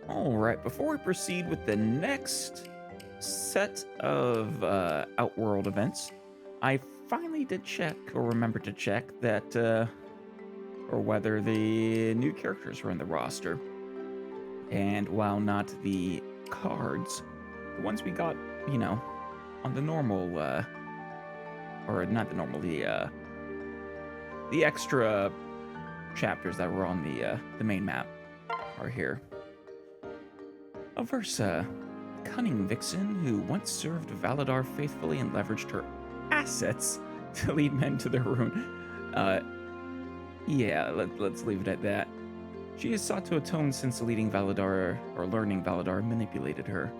Alright, before we proceed with the next set of Outworld events, I finally did check, or remembered to check, that, or whether the new characters were in the roster. And while not the cards, the ones we got, you know, on the normal, or not the normal, the extra chapters that were on the main map are here. Aversa, a cunning vixen who once served Valadar faithfully and leveraged her assets to lead men to their ruin. Yeah, let's leave it at that. She has sought to atone since leading Valadar, or learning Valadar manipulated her.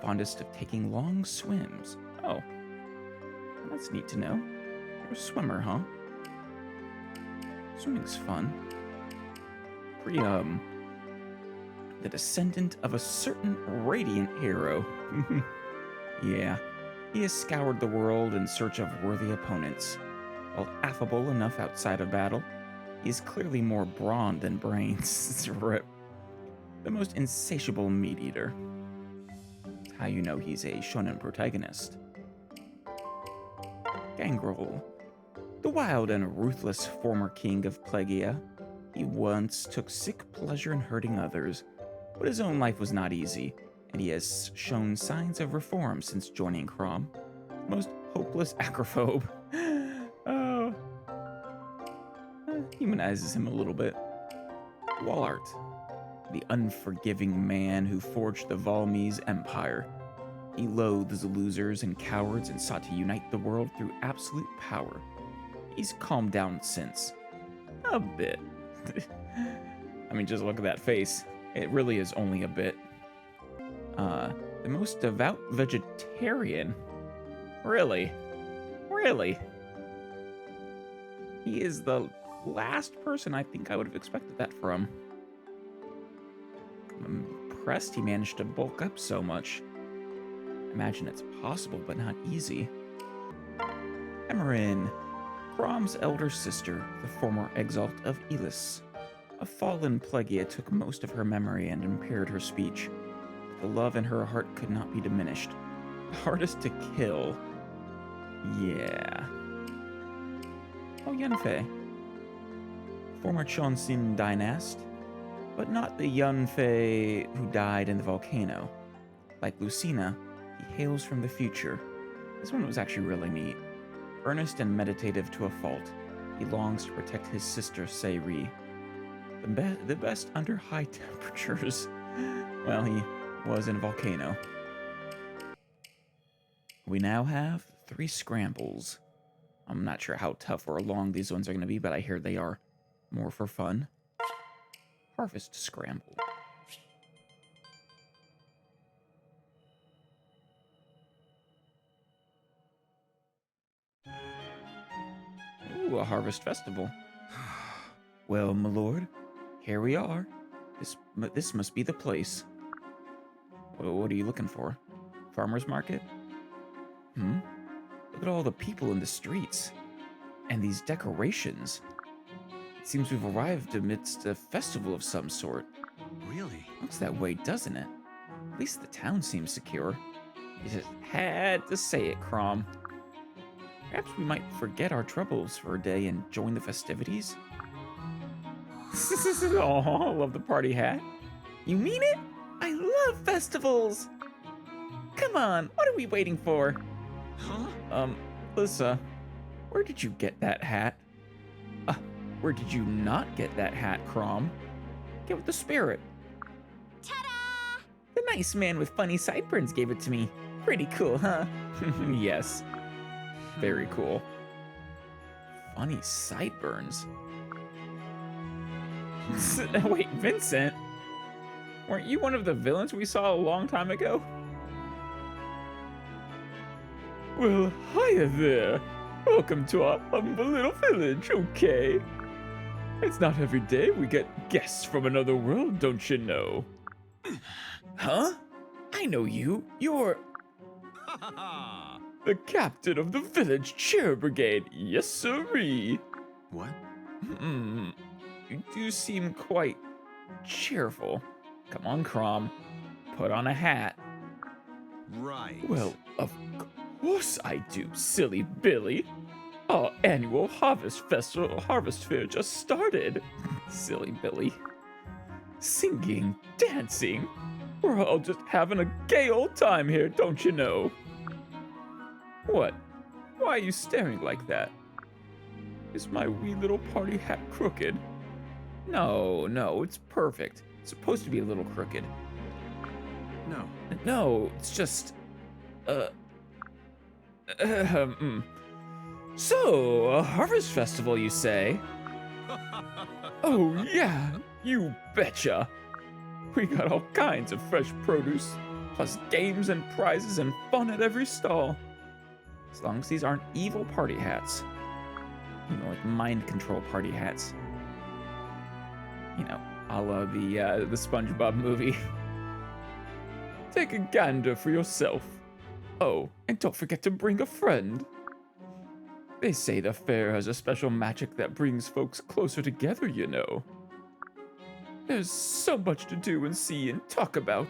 Fondest of taking long swims. Oh, that's neat to know. You're a swimmer, huh? Swimming's fun. The descendant of a certain radiant hero. Yeah, he has scoured the world in search of worthy opponents. While affable enough outside of battle, he is clearly more brawn than brains. Rip. The most insatiable meat-eater. How you know he's a shonen protagonist. Gangrel. The wild and ruthless former king of Plegia. He once took sick pleasure in hurting others, but his own life was not easy, and he has shown signs of reform since joining Chrom. Most hopeless acrophobe. Oh. Humanizes him a little bit. Wallart. The unforgiving man who forged the Valmese Empire. He loathes losers and cowards and sought to unite the world through absolute power. He's calmed down since. A bit. I mean, just look at that face. It really is only a bit. The most devout vegetarian? Really? Really? He is the last person I think I would have expected that from. I'm impressed he managed to bulk up so much. Imagine it's possible, but not easy. Emerin, Chrom's elder sister, the former exalt of Elis. A fallen Plegia took most of her memory and impaired her speech. The love in her heart could not be diminished. The hardest to kill. Yeah. Oh, Yunfei. Former Chonsin dynast, but not the Yunfei who died in the volcano. Like Lucina, he hails from the future. This one was actually really neat. Earnest and meditative to a fault, he longs to protect his sister Sayri. The best under high temperatures. Well, he was in a volcano. We now have 3 scrambles. I'm not sure how tough or long these ones are going to be, but I hear they are more for fun. Harvest scramble. Ooh, a harvest festival. Well, my lord, here we are. This must be the place. What are you looking for? Farmer's market? Look at all the people in the streets. And these decorations. It seems we've arrived amidst a festival of some sort. Really? Looks that way, doesn't it? At least the town seems secure. You just had to say it, Chrom. Perhaps we might forget our troubles for a day and join the festivities? Oh, I love the party hat. You mean it? I love festivals! Come on, what are we waiting for? Huh? Lissa, where did you get that hat? Where did you not get that hat, Chrom? Get with the spirit. Ta-da! The nice man with funny sideburns gave it to me. Pretty cool, huh? Yes. Very cool. Funny sideburns. Wait, Vincent? Weren't you one of the villains we saw a long time ago? Well, hiya there. Welcome to our humble little village, okay? It's not every day we get guests from another world, don't you know? Huh? I know you. You're the captain of the village cheer brigade. Yes, sirree. What? You do seem quite cheerful. Come on, Chrom. Put on a hat. Right. Well, of course I do, silly Billy. Our annual harvest fair just started. Silly Billy. Singing, dancing. We're all just having a gay old time here, don't you know? What? Why are you staring like that? Is my wee little party hat crooked? No, it's perfect. It's supposed to be a little crooked. No. No, it's just, So, a harvest festival, you say? Oh yeah, you betcha. We got all kinds of fresh produce, plus games and prizes and fun at every stall. As long as these aren't evil party hats. You know, like mind control party hats. You know, a la the SpongeBob movie. Take a gander for yourself. Oh, and don't forget to bring a friend. They say the fair has a special magic that brings folks closer together, you know. There's so much to do and see and talk about.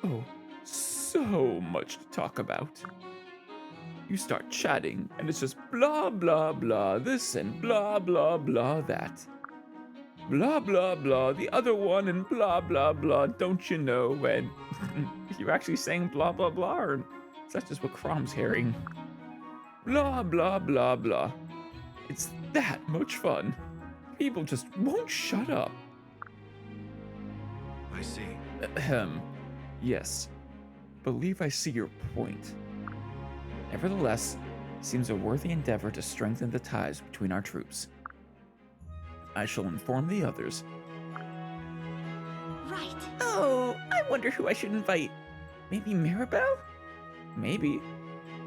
Oh, so much to talk about. You start chatting, and it's just blah, blah, blah this and blah, blah, blah that. Blah, blah, blah the other one and blah, blah, blah, don't you know? And You're actually saying blah, blah, blah, or is that just what Chrom's hearing? blah, blah, blah, blah. It's that much fun. People just won't shut up. I see. Ahem. Yes. Believe I see your point. Nevertheless, it seems a worthy endeavor to strengthen the ties between our troops. I shall inform the others. Right. Oh, I wonder who I should invite. Maybe Mirabelle? Maybe.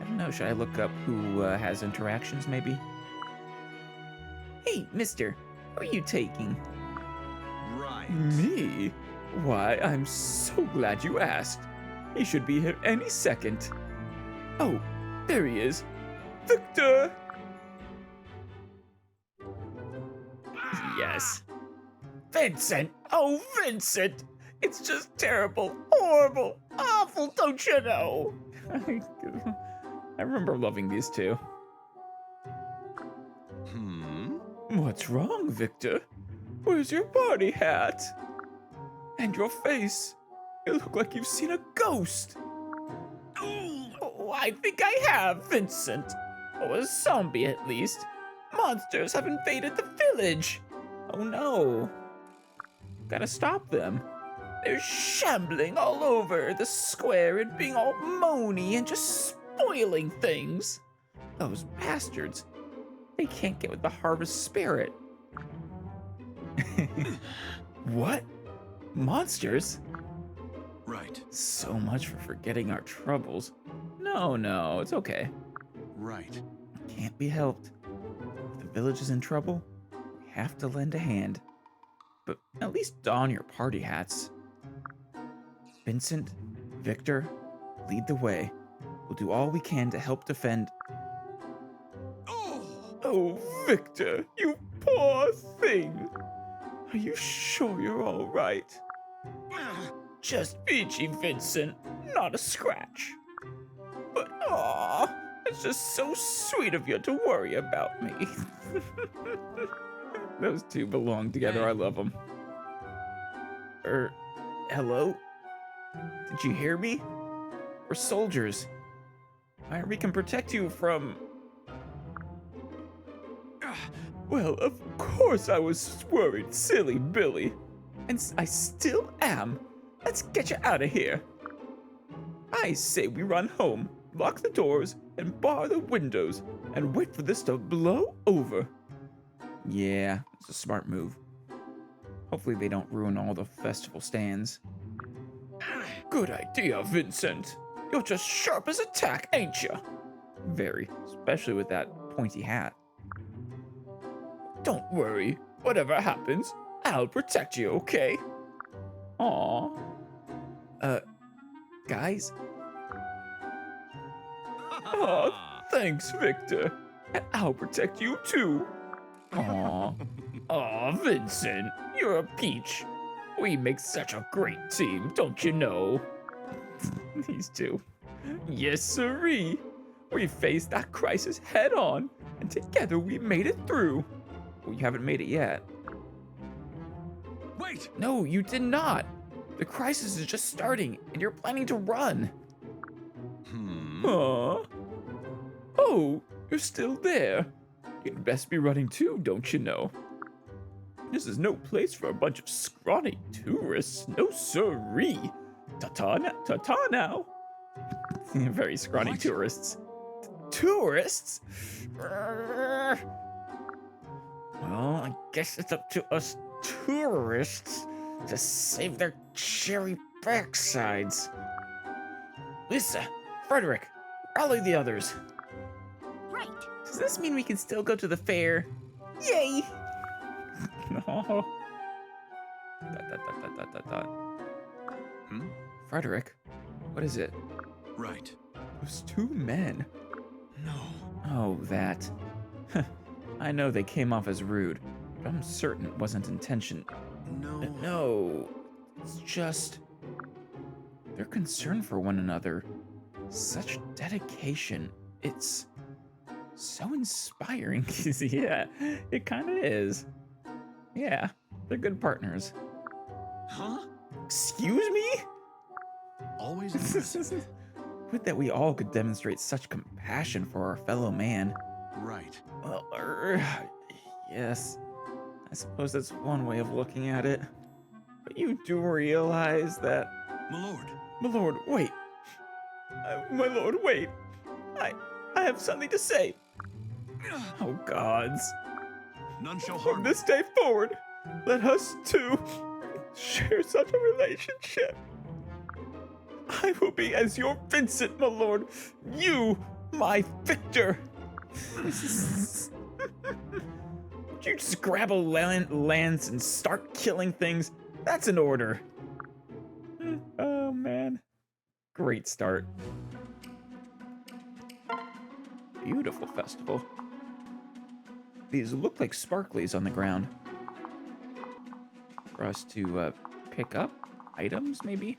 I don't know, should I look up who has interactions, maybe? Hey, mister, who are you taking? Right. Me? Why, I'm so glad you asked. He should be here any second. Oh, there he is. Victor! Yes. Vincent! Oh, Vincent! It's just terrible, horrible, awful, don't you know? I remember loving these two. What's wrong, Victor? Where's your party hat? And your face? You look like you've seen a ghost. Oh, I think I have, Vincent. Or a zombie, at least. Monsters have invaded the village. Oh no. Gotta stop them. They're shambling all over the square and being all moany and just spoiling things. Those bastards. They can't get with the harvest spirit. What? Monsters? Right. So much for forgetting our troubles. No, it's okay. Right. Can't be helped. If the village is in trouble, we have to lend a hand. But at least don your party hats. Vincent, Victor, lead the way. We'll do all we can to help defend. Oh, Victor, you poor thing. Are you sure you're all right? Just peachy, Vincent, not a scratch. But, aw, it's just so sweet of you to worry about me. Those two belong together. I love them. Hello? Did you hear me? We're soldiers. We can protect you from... Well, of course I was worried, silly Billy. And I still am. Let's get you out of here. I say we run home, lock the doors, and bar the windows, and wait for this to blow over. Yeah, it's a smart move. Hopefully they don't ruin all the festival stands. Good idea, Vincent. You're just sharp as a tack, ain't you? Very, especially with that pointy hat. Don't worry. Whatever happens, I'll protect you, okay? Aw. Guys? Oh, thanks, Victor. And I'll protect you too. Aw. Aw, Vincent, you're a peach. We make such a great team, don't you know? These two. Yes, sirree. We faced that crisis head on, and together we made it through. Well, you haven't made it yet. Wait! No, you did not. The crisis is just starting, and you're planning to run. Huh? Oh, you're still there. You'd best be running too, don't you know? This is no place for a bunch of scrawny tourists. No sirree. Ta-ta now. Very scrawny What? tourists. Tourists? Well, I guess it's up to us tourists to save their cherry backsides. Lisa, Frederick, rally the others. Right. Does this mean we can still go to the fair? Yay! No. Dot. Hmm? Frederick, what is it? Right. Those two men. No. Oh, that. I know they came off as rude, but I'm certain it wasn't intention. No. No, it's just they're concerned for one another. Such dedication. It's so inspiring. Yeah, it kind of is. Yeah, they're good partners. Huh? Excuse me? Always impressive. Would that we all could demonstrate such compassion for our fellow man. Right. Well, yes. I suppose that's one way of looking at it. But you do realize that... My lord. My lord, wait. My lord, wait. I have something to say. Oh, gods. None shall From harm this day forward, let us two share such a relationship. I will be as your Vincent, my lord. You, my Victor. Would you just grab a lance and start killing things? That's an order. Oh, man. Great start. Beautiful festival. These look like sparklies on the ground. For us to pick up items, maybe?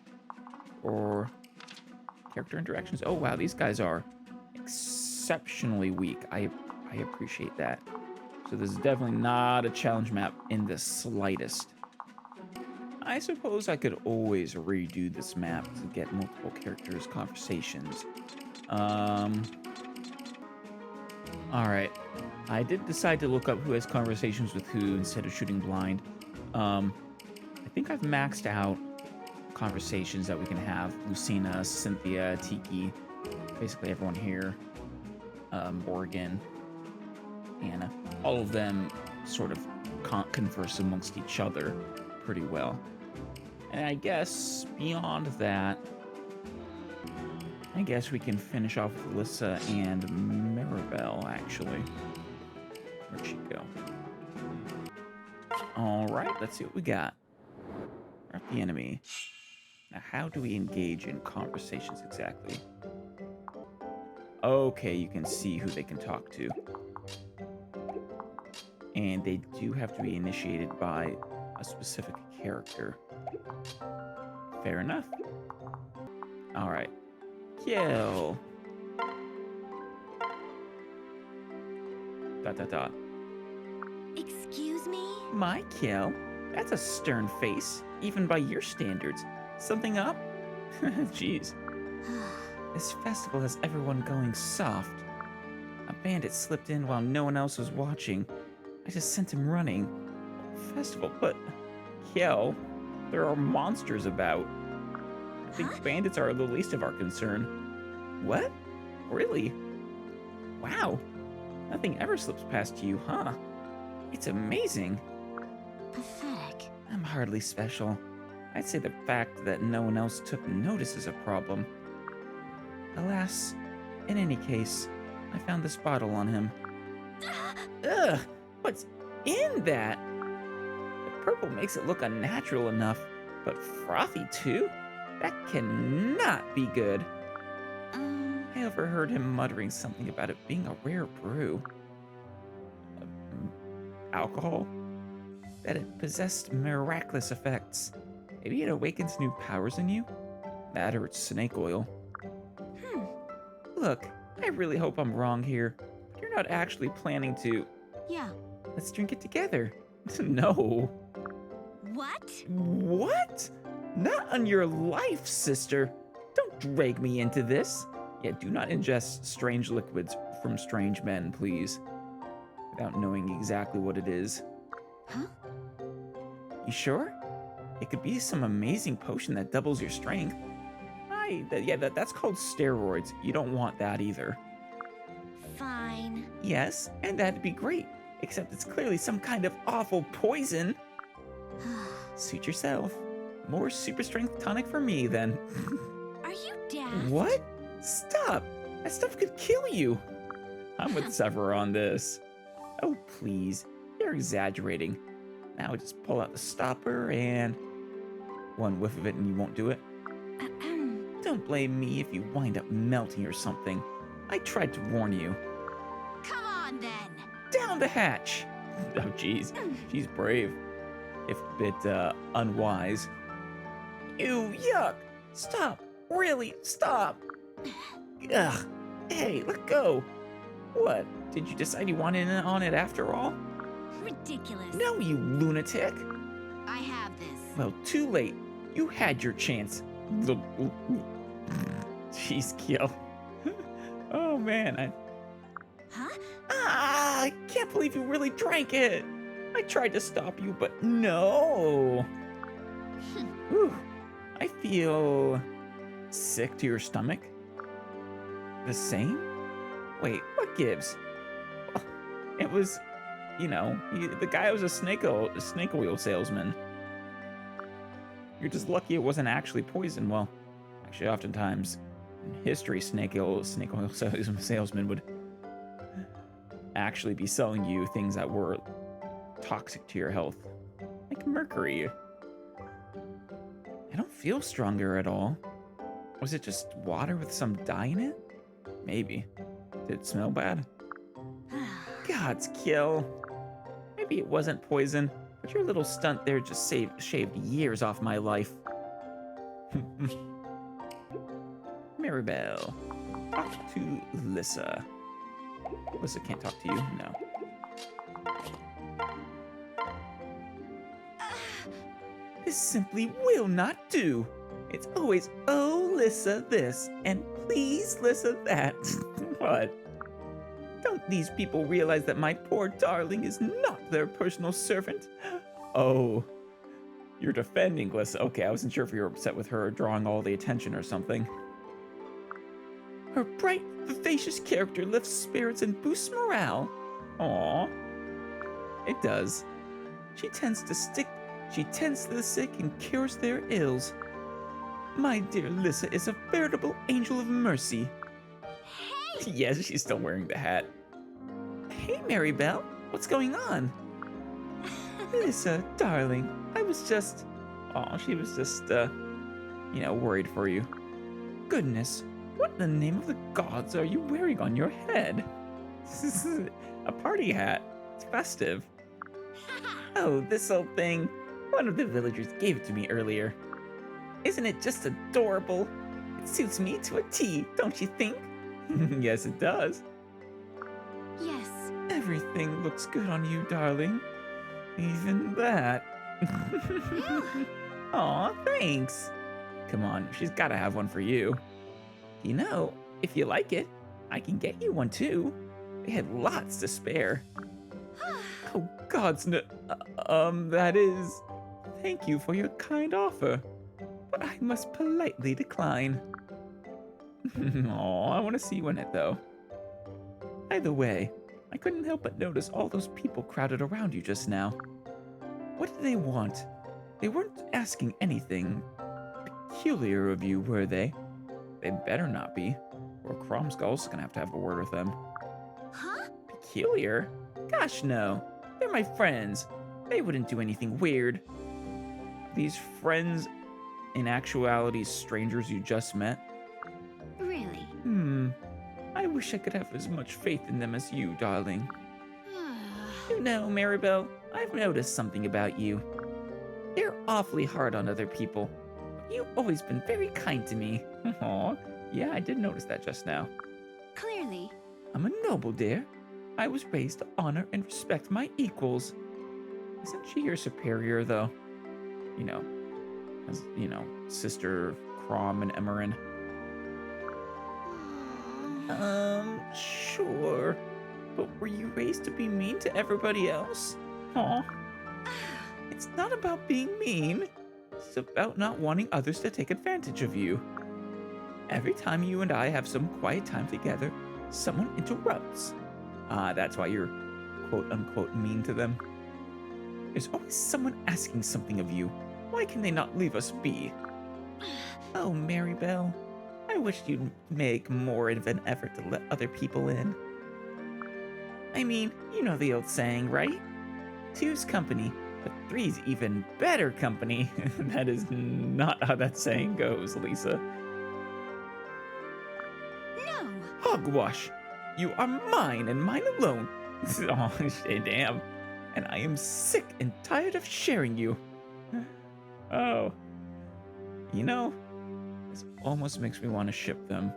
Or character interactions. Oh, wow, these guys are exceptionally weak. I appreciate that. So this is definitely not a challenge map in the slightest. I suppose I could always redo this map to get multiple characters' conversations. Alright. I did decide to look up who has conversations with who instead of shooting blind. I think I've maxed out conversations that we can have. Lucina, Cynthia, Tiki, basically everyone here. Morgan, Anna. All of them sort of converse amongst each other pretty well. And I guess beyond that, I guess we can finish off with Alyssa and Maribel, actually. Where'd she go? Alright, let's see what we got. We're at the enemy. Now, how do we engage in conversations exactly? Okay, you can see who they can talk to. And they do have to be initiated by a specific character. Fair enough. Alright. Kill. ... Excuse me? My kill? That's a stern face, even by your standards. Something up? Jeez. This festival has everyone going soft. A bandit slipped in while no one else was watching. I just sent him running. Festival, but... Kill. There are monsters about. I think bandits are the least of our concern. What? Really? Wow. Nothing ever slips past you, huh? It's amazing. Pathetic. I'm hardly special. I'd say the fact that no one else took notice is a problem. Alas, in any case, I found this bottle on him. Ugh! What's in that? The purple makes it look unnatural enough, but frothy too? That cannot be good. I overheard him muttering something about it being a rare brew. Alcohol? That it possessed miraculous effects. Maybe it awakens new powers in you? That or it's snake oil. Hmm. Look, I really hope I'm wrong here. But you're not actually planning to. Yeah. Let's drink it together. No. What? What? Not on your life, sister. Don't drag me into this. Yeah, do not ingest strange liquids from strange men, please. Without knowing exactly what it is. Huh? You sure? It could be some amazing potion that doubles your strength. That's called steroids. You don't want that either. Fine. Yes, and that'd be great. Except it's clearly some kind of awful poison. Suit yourself. More super strength tonic for me, then. Are you daft? What? Stop! That stuff could kill you. I'm with Sever on this. Oh, please. You're exaggerating. Now just pull out the stopper and... one whiff of it and you won't do it. Don't blame me if you wind up melting or something. I tried to warn you. Come on, then. Down the hatch! Oh, jeez. She's brave. If a bit, unwise. Ew, yuck! Stop! Really, stop! Ugh! Hey, let go! What? Did you decide you wanted in on it after all? Ridiculous. No, you lunatic! I have this. Well, too late. You had your chance. Jeez, Kiel. Oh, man, Huh? I can't believe you really drank it! I tried to stop you, but no! Whew. I feel... sick to your stomach? The same? Wait, what gives? It was, the guy was a snake oil salesman. You're just lucky it wasn't actually poison. Well, actually, oftentimes in history, snake oil salesmen would actually be selling you things that were toxic to your health, like mercury. I don't feel stronger at all. Was it just water with some dye in it? Maybe. Did it smell bad? God's kill. Maybe it wasn't poison, but your little stunt there just shaved years off my life. Maribel, talk to Lissa. Lissa can't talk to you, no. This simply will not do. It's always, oh, Lissa this, and please, Lissa that. What? Don't these people realize that my poor darling is not their personal servant? Oh, you're defending Lissa. Okay, I wasn't sure if you were upset with her drawing all the attention or something. Her bright, vivacious character lifts spirits and boosts morale. Aww. It does. She tends to the sick and cures their ills. My dear Lissa is a veritable angel of mercy. Hey! Yes, she's still wearing the hat. Hey, Maribel, what's going on? Lissa, darling, I was just... Aw, she was just, worried for you. Goodness, what in the name of the gods are you wearing on your head? This is a party hat. It's festive. Oh, this old thing. One of the villagers gave it to me earlier. Isn't it just adorable? It suits me to a T, don't you think? Yes, it does. Yes. Everything looks good on you, darling. Even that. Aw, thanks. Come on, she's gotta have one for you. You know, if you like it, I can get you one too. They had lots to spare. Oh, gods, no, that is... Thank you for your kind offer, but I must politely decline. Aw, I want to see you in it, though. Either way, I couldn't help but notice all those people crowded around you just now. What did they want? They weren't asking anything peculiar of you, were they? They better not be, or Chromskull's gonna have to have a word with them. Huh? Peculiar? Gosh, no. They're my friends. They wouldn't do anything weird. These friends, in actuality, strangers you just met? Really? I wish I could have as much faith in them as you, darling. You know, Maribel, I've noticed something about you. They're awfully hard on other people. But you've always been very kind to me. Aw, yeah, I did notice that just now. Clearly. I'm a noble, dear. I was raised to honor and respect my equals. Isn't she your superior, though? You know, as, sister Chrom and Emmerin. Sure. But were you raised to be mean to everybody else? Aw. It's not about being mean. It's about not wanting others to take advantage of you. Every time you and I have some quiet time together, someone interrupts. That's why you're quote-unquote mean to them. There's always someone asking something of you. Why can they not leave us be? Oh, Maribel. I wish you'd make more of an effort to let other people in. I mean, you know the old saying, right? Two's company, but three's even better company. That is not how that saying goes, Lisa. No. Hogwash! You are mine and mine alone. Oh, damn. And I am sick and tired of sharing you. Oh. You know, this almost makes me want to ship them.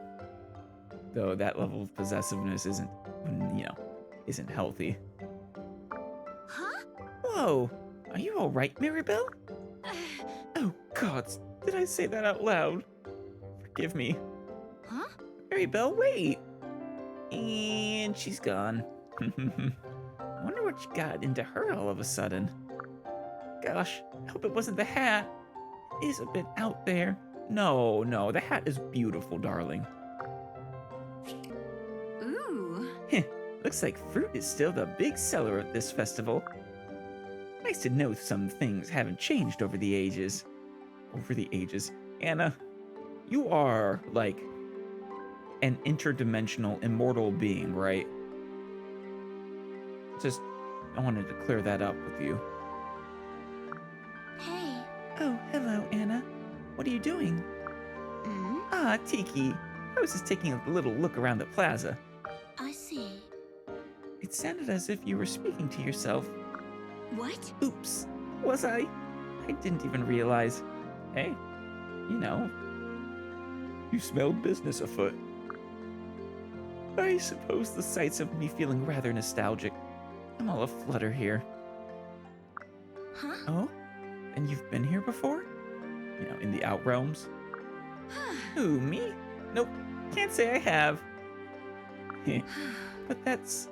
Though that level of possessiveness isn't healthy. Huh? Whoa! Are you alright, Maribel? Oh gods, did I say that out loud? Forgive me. Huh? Maribel, wait! And she's gone. I wonder what got into her all of a sudden. Gosh, I hope it wasn't the hat. It is a bit out there. No, the hat is beautiful, darling. Ooh. Looks like fruit is still the big seller at this festival. Nice to know some things haven't changed over the ages. Anna, you are, like, an interdimensional immortal being, right? I wanted to clear that up with you. Hey. Oh, hello, Anna. What are you doing? Mm, Ah, Tiki. I was just taking a little look around the plaza. I see. It sounded as if you were speaking to yourself. What? Oops. Was I? I didn't even realize. Hey, you smelled business afoot. I suppose the sights of me feeling rather nostalgic. I'm all aflutter here. Huh? Oh? And you've been here before? In the Outrealms. Who, me? Nope. Can't say I have. But that's...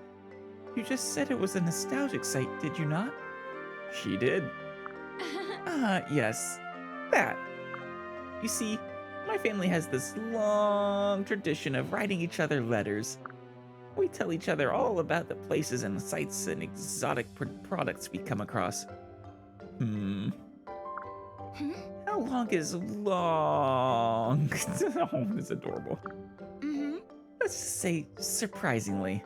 You just said it was a nostalgic site, did you not? She did. Ah, yes. That. You see, my family has this long tradition of writing each other letters. We tell each other all about the places and sites and exotic products we come across. Hmm? How long is long? Oh, it's adorable. Mm-hmm. Let's just say surprisingly.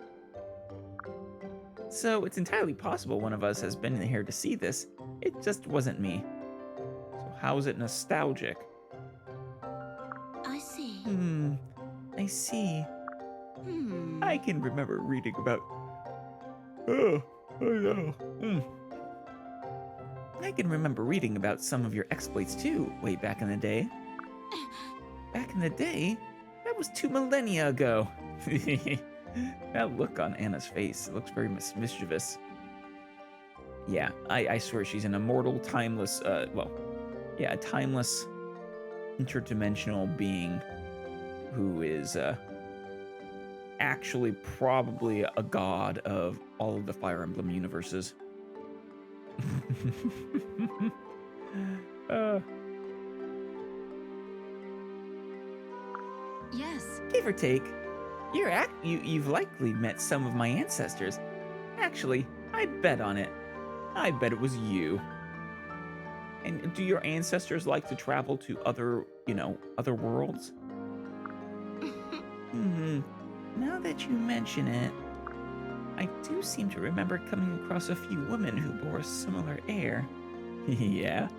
So it's entirely possible one of us has been here to see this. It just wasn't me. So how is it nostalgic? I see. I see. I I can remember reading about... Oh, I know. I can remember reading about some of your exploits too, way back in the day. Back in the day? That was 2 millennia ago. That look on Anna's face, it looks very mischievous. Yeah, I swear she's an immortal, timeless, a timeless, interdimensional being who is, actually probably a god of all of the Fire Emblem universes. Yes. Give or take, you've likely met some of my ancestors. Actually, I bet on it. I bet it was you. And do your ancestors like to travel to other worlds? Now that you mention it, I do seem to remember coming across a few women who bore a similar air. Yeah?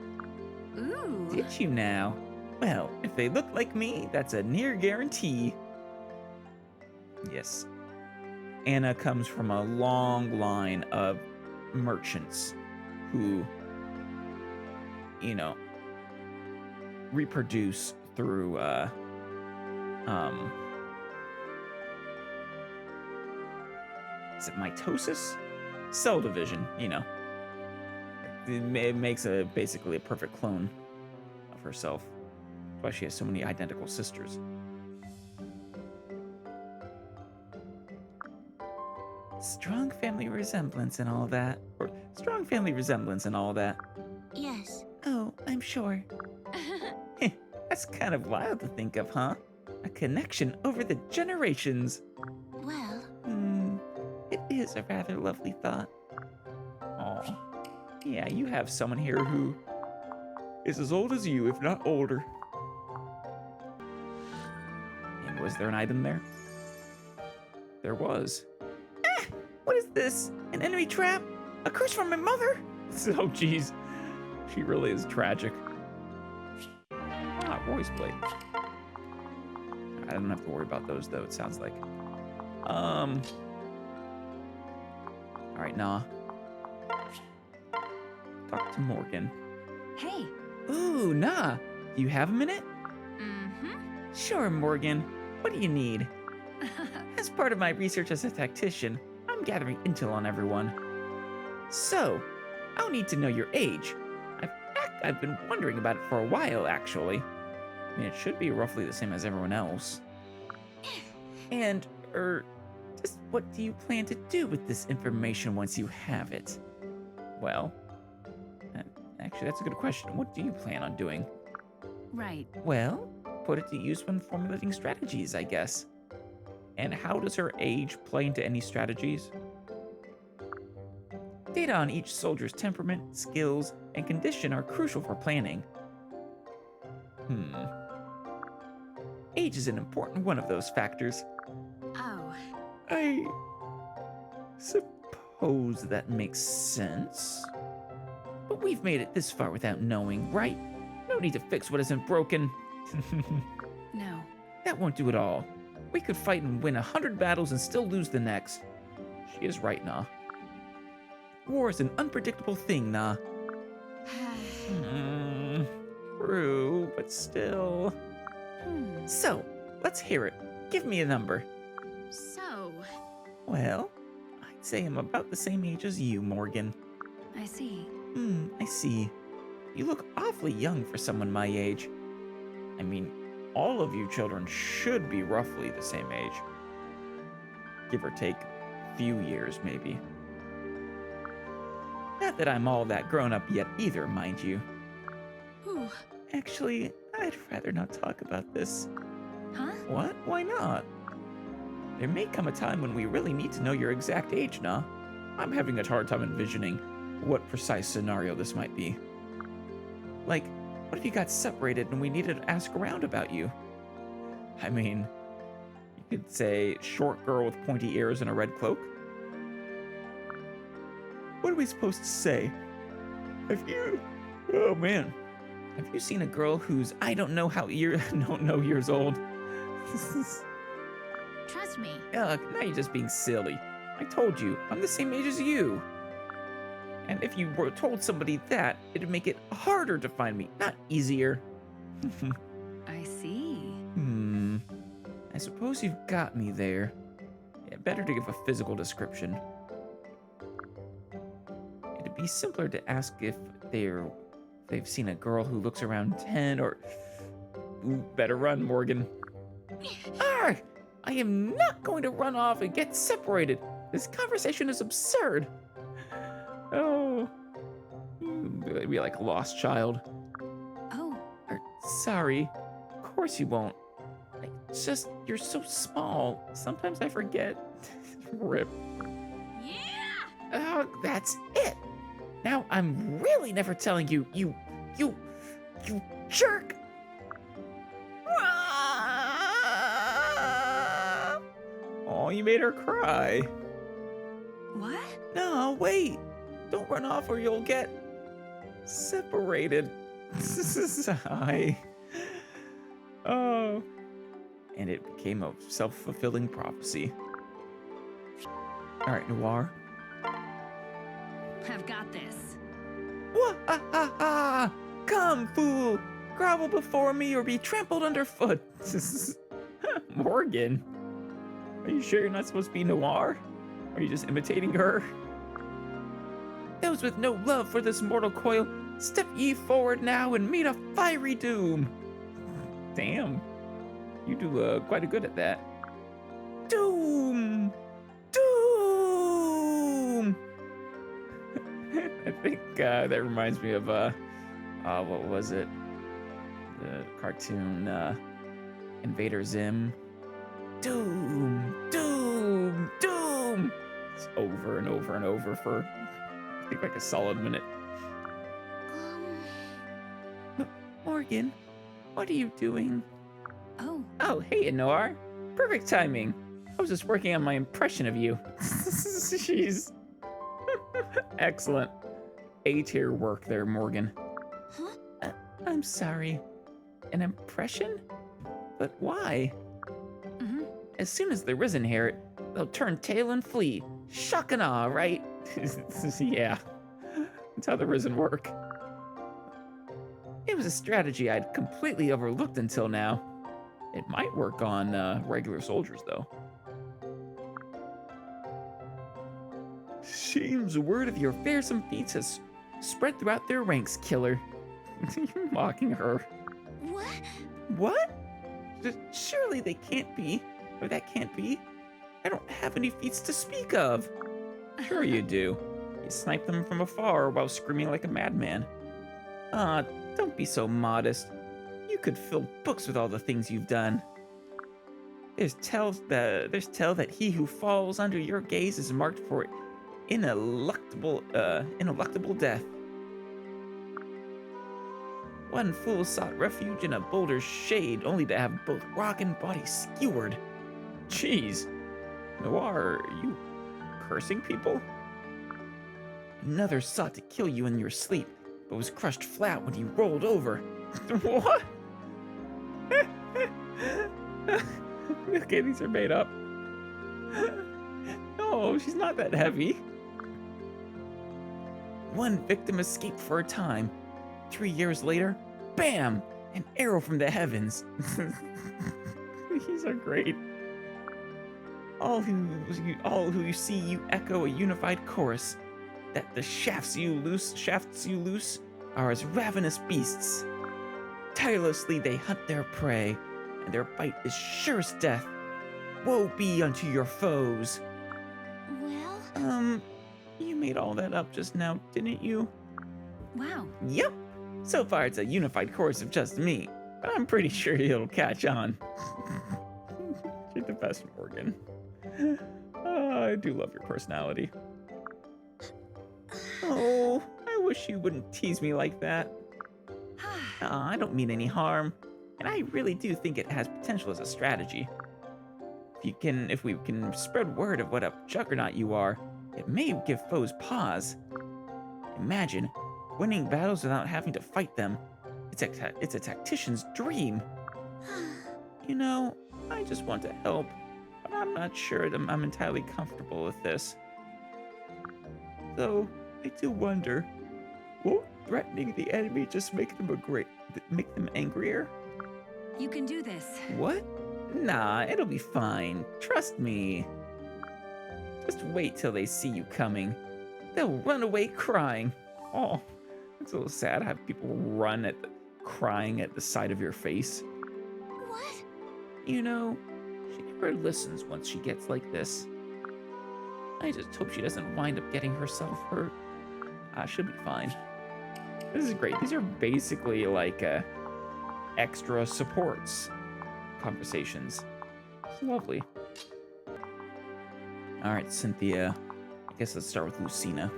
Ooh. Did you now? Well, if they look like me, that's a near guarantee. Yes. Anna comes from a long line of merchants who you know, reproduce through, is it mitosis? Cell division, you know. It makes basically a perfect clone of herself. That's why she has so many identical sisters. Strong family resemblance and all that. Or strong family resemblance and all that. Yes. Oh, I'm sure. That's kind of wild to think of, huh? A connection over the generations. Well, It is a rather lovely thought. Oh, yeah, you have someone here who is as old as you, if not older. And was there an item there? There was. Ah! What is this? An enemy trap? A curse from my mother? Oh, jeez. She really is tragic. Ah, Roy's blade. I don't have to worry about those, though, it sounds like. Alright, nah. Talk to Morgan. hey. Ooh, nah. Do you have a minute? Mm-hmm. Sure, Morgan. What do you need? As part of my research as a tactician, I'm gathering intel on everyone. So, I'll need to know your age. I've been wondering about it for a while, actually. I mean, it should be roughly the same as everyone else. And, just what do you plan to do with this information once you have it? Well, actually, that's a good question. What do you plan on doing? Right. Well, put it to use when formulating strategies, I guess. And how does her age play into any strategies? Data on each soldier's temperament, skills, and condition are crucial for planning. Age is an important one of those factors. Oh. I suppose that makes sense. But we've made it this far without knowing, right? No need to fix what isn't broken. No. That won't do it all. We could fight and win 100 battles and still lose the next. She is right, Nah. War is an unpredictable thing, Nah. True, but still. So, let's hear it. Give me a number. So, Well, I'd say I'm about the same age as you, Morgan. I see. I see. You look awfully young for someone my age. I mean, all of you children should be roughly the same age. Give or take a few years, maybe. Not that I'm all that grown up yet either, mind you. Ooh. Actually, I'd rather not talk about this. Huh? What? Why not? There may come a time when we really need to know your exact age, Nah. I'm having a hard time envisioning what precise scenario this might be. Like, what if you got separated and we needed to ask around about you? I mean, you could say short girl with pointy ears and a red cloak. What are we supposed to say? Oh man. Have you seen a girl who's don't know years old? Trust me. Ugh, now you're just being silly. I told you, I'm the same age as you. And if you were told somebody that, it'd make it harder to find me, not easier. I see. I suppose you've got me there. Yeah, better to give a physical description. It'd be simpler to ask if they've seen a girl who looks around 10 or... Ooh, better run, Morgan. Arr! I am not going to run off and get separated. This conversation is absurd. Oh. Be like a lost child. Oh. Sorry. Of course you won't. It's just, you're so small. Sometimes I forget. Rip. Yeah! Oh, that's it. Now I'm really never telling you, you jerk. Oh, you made her cry. What? No, wait. Don't run off or you'll get separated. Sigh. Oh. And it became a self-fulfilling prophecy. All right, Noir. I've got this. What? Come, fool! Grovel before me or be trampled underfoot. Morgan, are you sure you're not supposed to be Noir? Are you just imitating her? Those with no love for this mortal coil, step ye forward now and meet a fiery doom. Damn, you do quite a good at that. Doom! Doom! I think that reminds me of what was it? The cartoon Invader Zim. Doom! Doom! Doom! It's over and over and over for I think like a solid minute. Morgan, what are you doing? Oh, Oh, hey, Noir. Perfect timing. I was just working on my impression of you. Jeez. Excellent. A-tier work there, Morgan. I'm sorry. An impression? But why? mm-hmm. As soon as the Risen hear it, they'll turn tail and flee. Shock and awe, right? Yeah. That's how the Risen work. It was a strategy I'd completely overlooked until now. It might work on regular soldiers, though. Seems word of your fearsome feats has spread throughout their ranks, killer. You're mocking her. What? What? Surely they can't be, or that can't be. I don't have any feats to speak of. Sure you do. You snipe them from afar while screaming like a madman. Don't be so modest. You could fill books with all the things you've done. There's tell that he who falls under your gaze is marked for ineluctable death. One fool sought refuge in a boulder's shade, only to have both rock and body skewered. Jeez. Noir, are you cursing people? Another sought to kill you in your sleep, but was crushed flat when you rolled over. What? Okay, these are made up. No, she's not that heavy. One victim escaped for a time. 3 years later, bam! An arrow from the heavens. These are great. All who you see you echo a unified chorus, that the shafts you loose are as ravenous beasts. Tirelessly they hunt their prey, and their bite is surest death. Woe be unto your foes. Well, You made all that up just now, didn't you? wow. Yep. So far it's a unified chorus of just me, but I'm pretty sure it'll catch on. You're the best, Morgan. I do love your personality. Oh, I wish you wouldn't tease me like that. I don't mean any harm, and I really do think it has potential as a strategy. If we can spread word of what a juggernaut you are, it may give foes pause. Imagine winning battles without having to fight them. It's a tactician's dream. You know, I just want to help, but I'm not sure that I'm entirely comfortable with this. Though, I do wonder, won't threatening the enemy just make them angrier? You can do this. What? Nah, it'll be fine. Trust me. Just wait till they see you coming. They'll run away crying. Oh, it's a little sad. Have people run crying at the sight of your face. What? You know, she never listens once she gets like this. I just hope she doesn't wind up getting herself hurt. She'll be fine. This is great. These are basically like extra supports conversations. It's lovely. All right, Cynthia. I guess let's start with Lucina.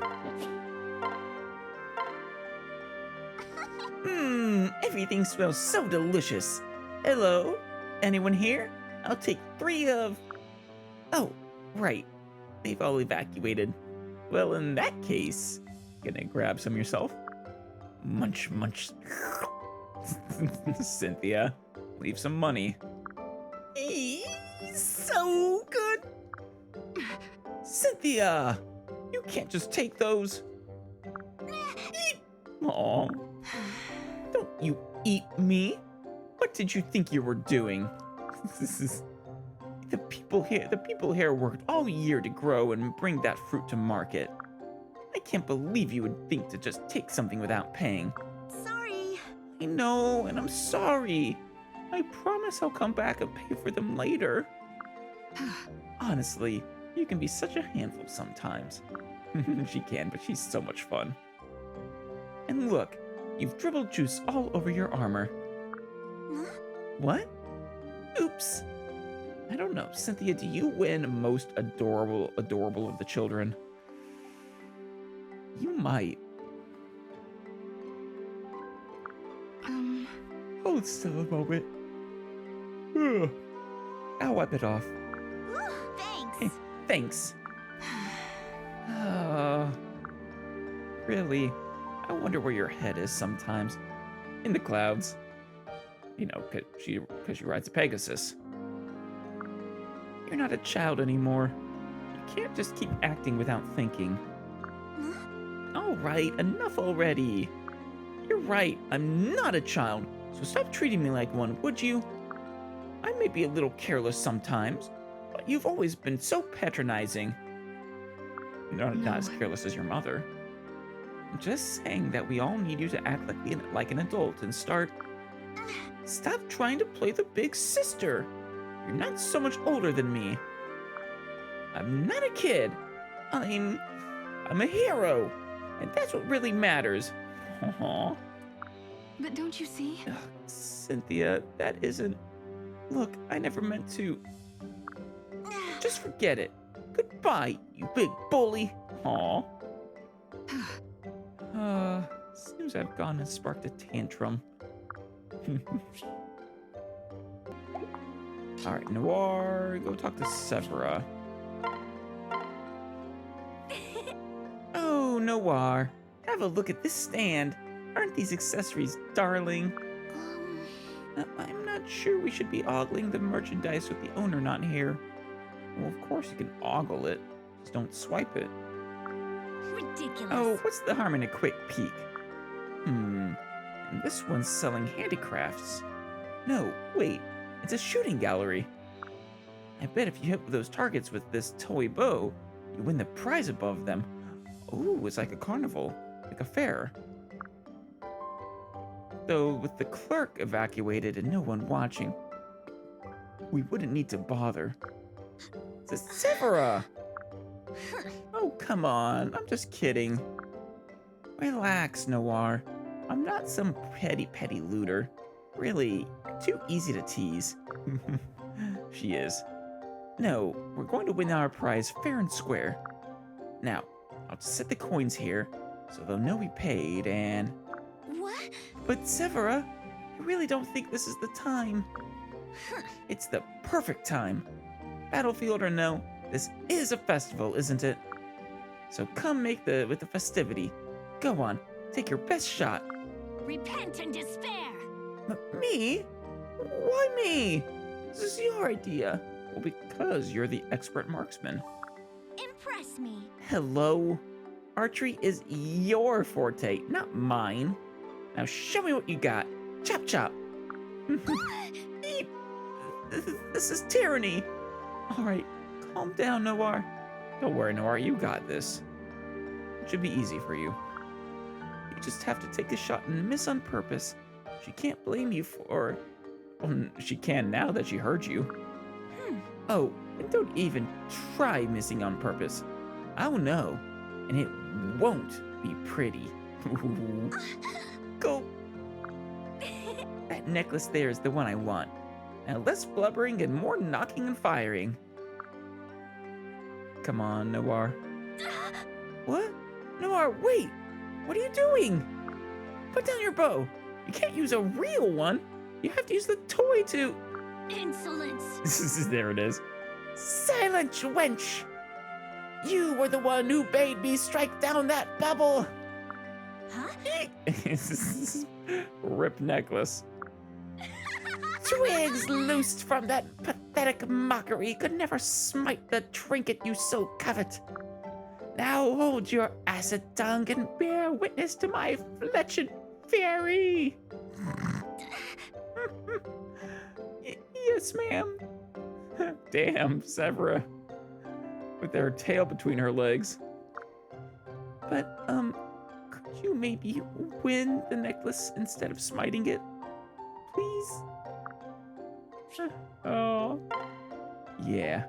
Everything smells so delicious. Hello? Anyone here? I'll take 3 of... Oh, right. They've all evacuated. Well, in that case... Gonna grab some yourself? Munch, munch. Cynthia, leave some money. So good. Cynthia, you can't just take those. Aw. you eat me? What did you think you were doing? The people here worked all year to grow and bring that fruit to market. I can't believe you would think to just take something without paying. Sorry. I know, and I'm sorry. I promise I'll come back and pay for them later. Honestly, you can be such a handful sometimes. She can, but she's so much fun. And look, you've dribbled juice all over your armor. Huh? What? Oops. I don't know. Cynthia, do you win most adorable of the children? You might. Hold still a moment. I'll wipe it off. Thanks. Thanks. Really? I wonder where your head is sometimes. In the clouds. You know, because she rides a Pegasus. You're not a child anymore. You can't just keep acting without thinking. All right, enough already. You're right, I'm not a child, so stop treating me like one, would you? I may be a little careless sometimes, but you've always been so patronizing. Not as careless as your mother. I'm just saying that we all need you to act like an adult and stop trying to play the big sister. You're not so much older than me. I'm not a kid. I'm a hero. And that's what really matters. Aww. But don't you see? Cynthia, that isn't... Look, I never meant to... Just forget it. Goodbye, you big bully. Aw. Seems I've gone and sparked a tantrum. Alright, Noir, go talk to Severa. Oh, Noir, have a look at this stand. Aren't these accessories darling? I'm not sure we should be ogling the merchandise with the owner not here. Well, of course you can ogle it. Just don't swipe it. Ridiculous. Oh, what's the harm in a quick peek? And this one's selling handicrafts. No, wait, it's a shooting gallery. I bet if you hit those targets with this toy bow, you win the prize above them. Oh, it's like a carnival, like a fair. Though with the clerk evacuated and no one watching, we wouldn't need to bother. It's Severa! Oh, come on, I'm just kidding. Relax, Noir. I'm not some petty looter. Really, you're too easy to tease. She is. No, we're going to win our prize fair and square. Now, I'll just set the coins here, so they'll know we paid, and... What? But Severa, I really don't think this is the time. It's the perfect time. Battlefield or no, this is a festival, isn't it? So come with the festivity. Go on, take your best shot. Repent and despair. Me? Why me? This is your idea. Well, because you're the expert marksman. Impress me. Hello? Archery is your forte, not mine. Now show me what you got. Chop chop. This is tyranny. All right, calm down, Noir. Don't worry, Noir, you got this. It should be easy for you. You just have to take a shot and miss on purpose. She can't blame you for... Well, she can now that she heard you. Oh, and don't even try missing on purpose. I'll know, and it won't be pretty. Go. That necklace there is the one I want. Now less blubbering and more knocking and firing. Come on, Noir. What? Noir, wait! What are you doing? Put down your bow. You can't use a real one. You have to use the toy to... Insolence. There it is. Silence, wench! You were the one who bade me strike down that bubble. Huh? Rip necklace. Twigs loosed from that pathetic mockery could never smite the trinket you so covet. Now hold your acid tongue and bear witness to my fletched fury. Yes, ma'am. Damn, Severa. With her tail between her legs. But, could you maybe win the necklace instead of smiting it? Please? Oh. Yeah.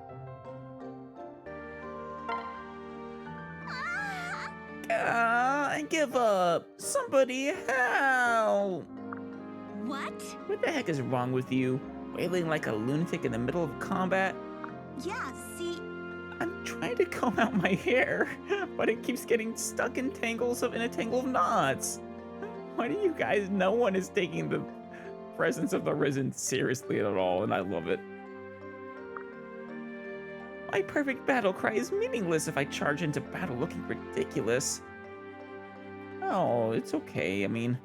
I give up. Somebody help. What? What the heck is wrong with you? Wailing like a lunatic in the middle of combat? Yeah, see, I'm trying to comb out my hair, but it keeps getting stuck in a tangle of knots. Why do you guys, no one is taking the presence of the Risen seriously at all, and I love it. My perfect battle cry is meaningless if I charge into battle looking ridiculous. Oh, it's okay. I mean,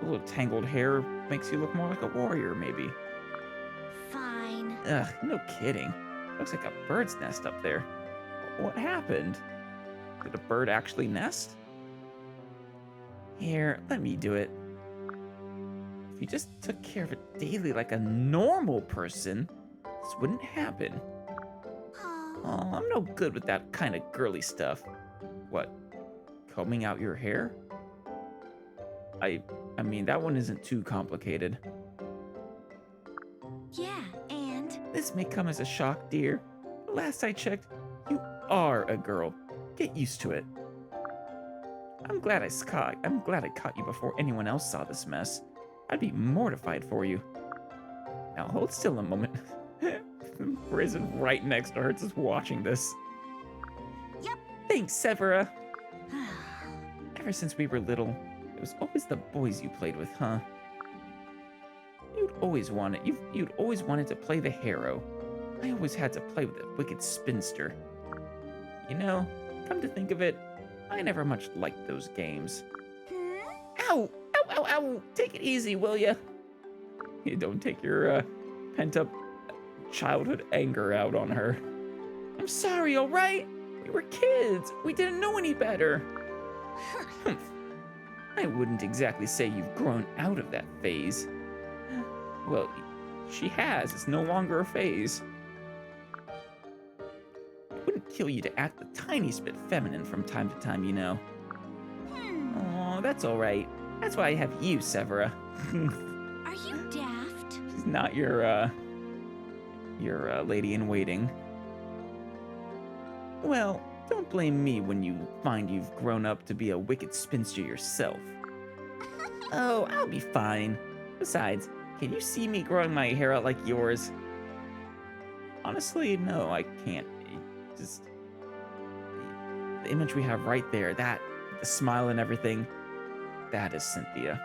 a little tangled hair makes you look more like a warrior, maybe. fine. Ugh, no kidding. Looks like a bird's nest up there. What happened? Did a bird actually nest? Here, let me do it. If you just took care of it daily like a normal person, this wouldn't happen. Oh, I'm no good with that kind of girly stuff. What? Combing out your hair? I mean, that one isn't too complicated. Yeah, and This may come as a shock, dear. But last I checked, you are a girl. Get used to it. I'm glad I caught you before anyone else saw this mess. I'd be mortified for you. Now hold still a moment. Risen right next to her, just watching this. Yep. Thanks, Severa. Ever since we were little, it was always the boys you played with, huh? You'd always wanted to play the hero. I always had to play with the wicked spinster. You know, come to think of it, I never much liked those games. Ow! Ow, ow, ow! Take it easy, will ya? You don't take your pent-up childhood anger out on her. I'm sorry, alright? We were kids. We didn't know any better. I wouldn't exactly say you've grown out of that phase. Well, she has. It's no longer a phase. It wouldn't kill you to act the tiniest bit feminine from time to time, you know. Oh, that's alright. That's why I have you, Severa. Are you daft? She's not your lady-in-waiting. Well, don't blame me when you find you've grown up to be a wicked spinster yourself. Oh, I'll be fine. Besides, can you see me growing my hair out like yours? Honestly, no, I can't. Just the image we have right there, the smile and everything, that is Cynthia.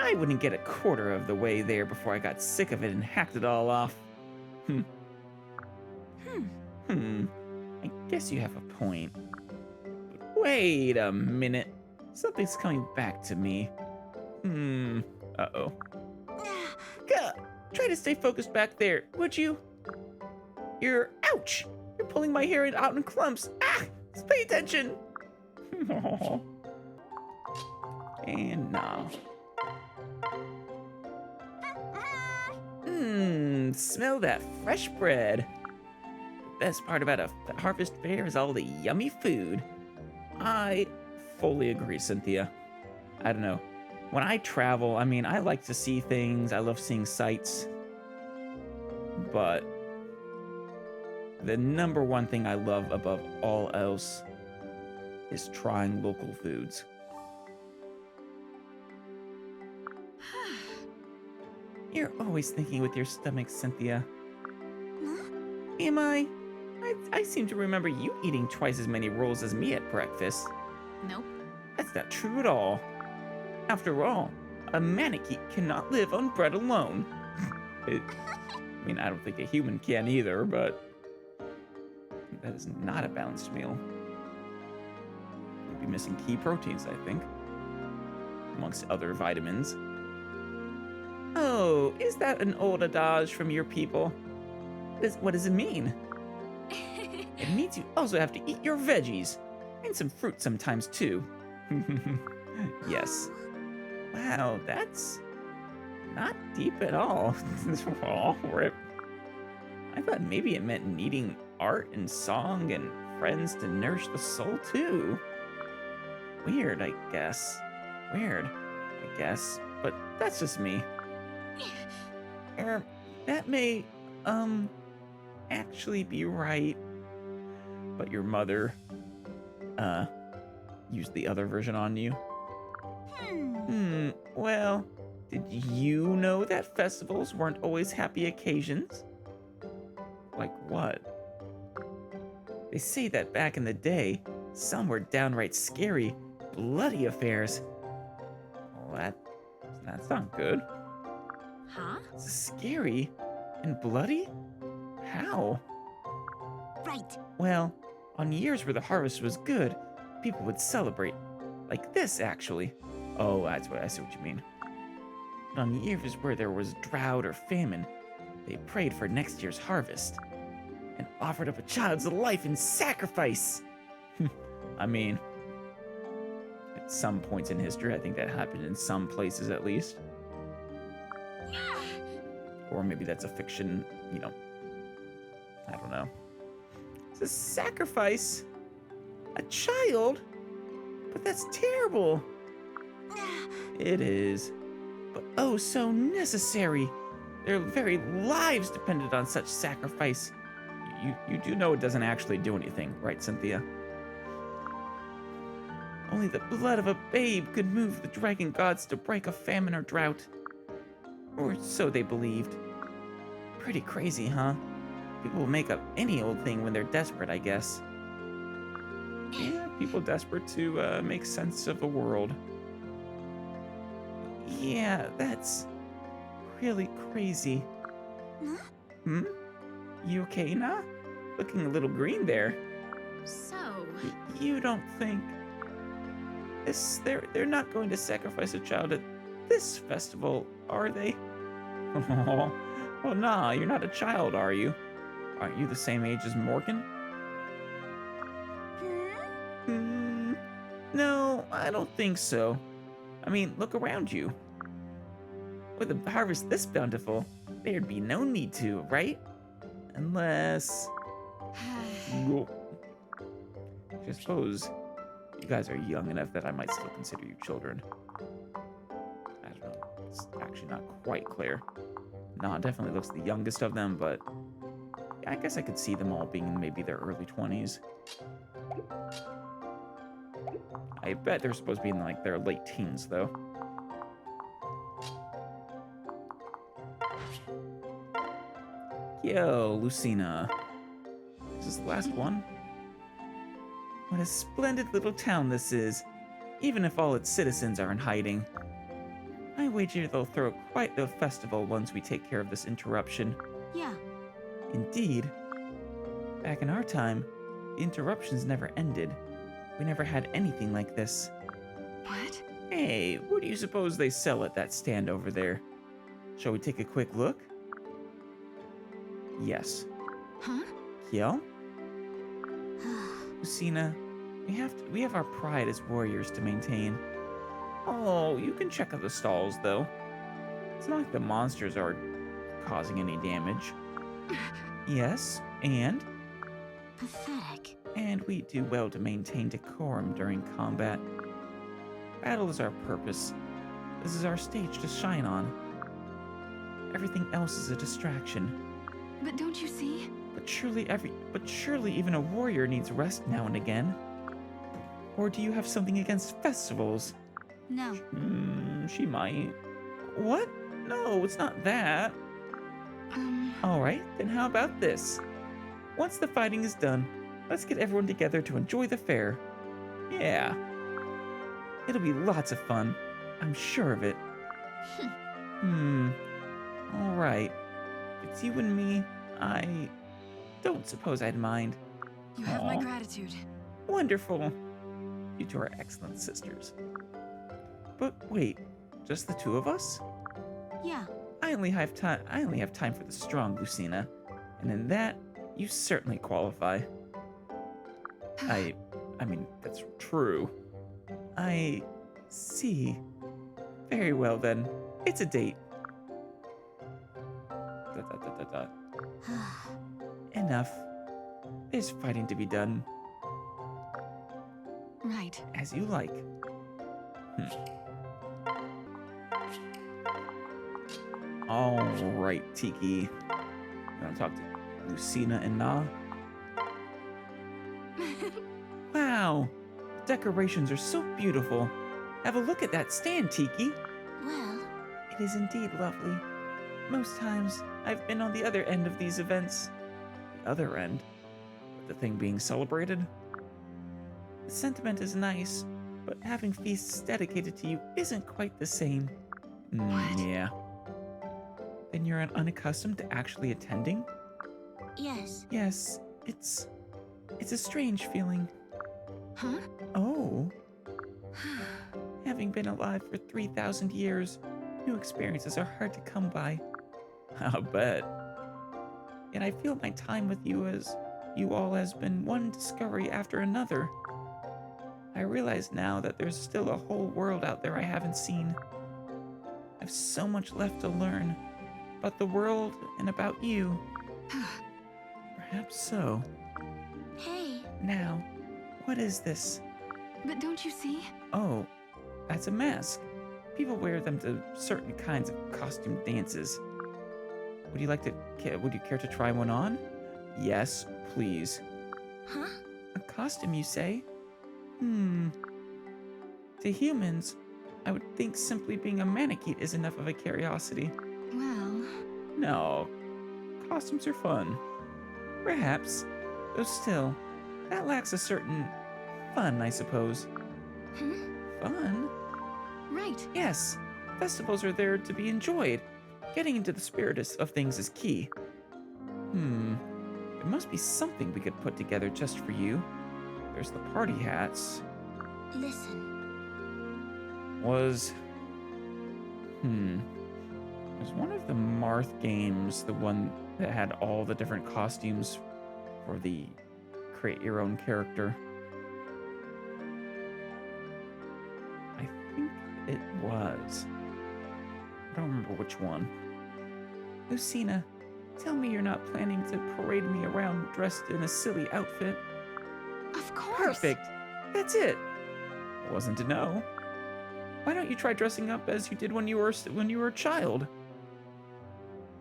I wouldn't get a quarter of the way there before I got sick of it and hacked it all off. I guess you have a point. But wait a minute. Something's coming back to me. Uh-oh. Gah! Try to stay focused back there, would you? Ouch! You're pulling my hair out in clumps. Ah! Just pay attention! And now. Smell that fresh bread. The best part about a harvest fair is all the yummy food. I fully agree, Cynthia. I don't know. When I travel, I mean, I like to see things. I love seeing sights. But the number one thing I love above all else is trying local foods. You're always thinking with your stomach, Cynthia. Huh? Am I? I seem to remember you eating twice as many rolls as me at breakfast. Nope. That's not true at all. After all, a mannequin cannot live on bread alone. I mean, I don't think a human can either, but that is not a balanced meal. You'd be missing key proteins, I think, amongst other vitamins. Oh, is that an old adage from your people? What does it mean? It means you also have to eat your veggies, and some fruit sometimes too. Yes. Wow, that's Not deep at all. Oh, rip. I thought maybe it meant needing art and song and friends to nourish the soul too. Weird, I guess. Weird, I guess. But that's just me. That may, actually be right. But your mother, used the other version on you? Well, did you know that festivals weren't always happy occasions? Like what? They say that back in the day, some were downright scary, bloody affairs. Well, that's not good. Huh? Scary and bloody? How? Right. Well, on years where the harvest was good, people would celebrate. Like this, actually. Oh, I see what you mean. But on years where there was drought or famine, they prayed for next year's harvest and offered up a child's life in sacrifice. I mean, at some points in history, I think that happened in some places at least. Or maybe that's a fiction, I don't know. It's a sacrifice? A child? But that's terrible. It is. But oh, so necessary. Their very lives depended on such sacrifice. You do know it doesn't actually do anything, right, Cynthia? Only the blood of a babe could move the dragon gods to break a famine or drought. Or so they believed. Pretty crazy, huh? People will make up any old thing when they're desperate, I guess. Yeah, people desperate to make sense of the world. Yeah, that's really crazy. Huh? You okay, Na? Looking a little green there. So, You don't think they're not going to sacrifice a child at this festival, are they? Well, nah, you're not a child, are you? Aren't you the same age as Morgan? No, I don't think so. I mean, look around you. With a harvest this bountiful, there'd be no need to, right? Unless... Well, I suppose you guys are young enough that I might still consider you children. I don't know. It's actually not quite clear. Nah, definitely looks the youngest of them, but yeah, I guess I could see them all being in maybe their early 20s. I bet they're supposed to be in like their late teens, though. Yo, Lucina. Is this the last one? What a splendid little town this is, even if all its citizens are in hiding. I wager they'll throw quite the festival once we take care of this interruption. yeah. Indeed. Back in our time, the interruptions never ended. We never had anything like this. What? Hey, what do you suppose they sell at that stand over there? Shall we take a quick look? Yes. Huh? Kiel? Lucina, we have our pride as warriors to maintain. Oh, you can check out the stalls, though. It's not like the monsters are causing any damage. Yes, and? Pathetic. And we do well to maintain decorum during combat. Battle is our purpose. This is our stage to shine on. Everything else is a distraction. But don't you see? But surely even a warrior needs rest now and again. Or do you have something against festivals? No. She might. What? No, it's not that. Alright, then how about this? Once the fighting is done, let's get everyone together to enjoy the fair. Yeah. It'll be lots of fun. I'm sure of it. Alright. If it's you and me, I don't suppose I'd mind. You have my Aw. gratitude. Wonderful. You two are excellent sisters. But wait, just the two of us? Yeah. I only have time for the strong, Lucina, and in that, you certainly qualify. I mean, that's true. I see. Very well then. It's a date. Dot, dot, dot, dot, dot. Enough. There's fighting to be done. Right. As you like. All right, Tiki. You want to talk to Lucina and Na? Wow, the decorations are so beautiful. Have a look at that stand, Tiki. Well, It is indeed lovely. Most times, I've been on the other end of these events. The other end? The thing being celebrated? The sentiment is nice, but having feasts dedicated to you isn't quite the same. What? Yeah. Then you're unaccustomed to actually attending? yes. Yes, it's a strange feeling. Huh? Oh. Having been alive for 3,000 years, new experiences are hard to come by. I'll bet. Yet I feel my time with you all has been one discovery after another. I realize now that there's still a whole world out there I haven't seen. I've so much left to learn about the world and about you. Perhaps so. Hey, Now, what is this? but don't you see? Oh, that's a mask. People wear them to certain kinds of costume dances. Would you care to try one on? Yes, please. Huh? A costume, you say? To humans, I would think simply being a mannequin is enough of a curiosity. Well, No, costumes are fun. Perhaps, though still, that lacks a certain fun, I suppose. Fun? right. Yes, festivals are there to be enjoyed. Getting into the spirit of things is key. There must be something we could put together just for you. There's the party hats. Listen. Was one of the Marth games the one that had all the different costumes for the create your own character? I think it was. I don't remember which one. Lucina, tell me you're not planning to parade me around dressed in a silly outfit. Of course. Perfect. That's it. Wasn't to know. Why don't you try dressing up as you did when you were a child?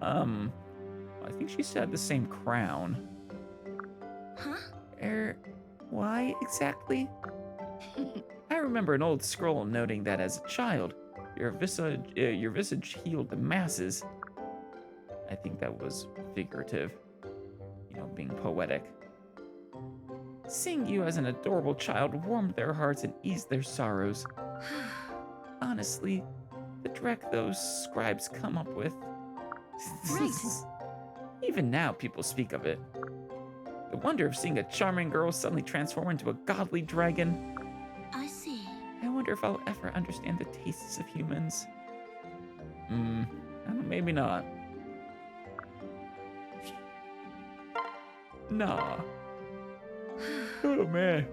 I think she said the same crown. Huh? Why exactly? I remember an old scroll noting that as a child, your visage healed the masses. I think that was figurative, being poetic. Seeing you as an adorable child warmed their hearts and eased their sorrows. Honestly, the dreck those scribes come up with. Right. Even now, people speak of it. The wonder of seeing a charming girl suddenly transform into a godly dragon. I see. I wonder if I'll ever understand the tastes of humans. Maybe not. Nah. Oh man.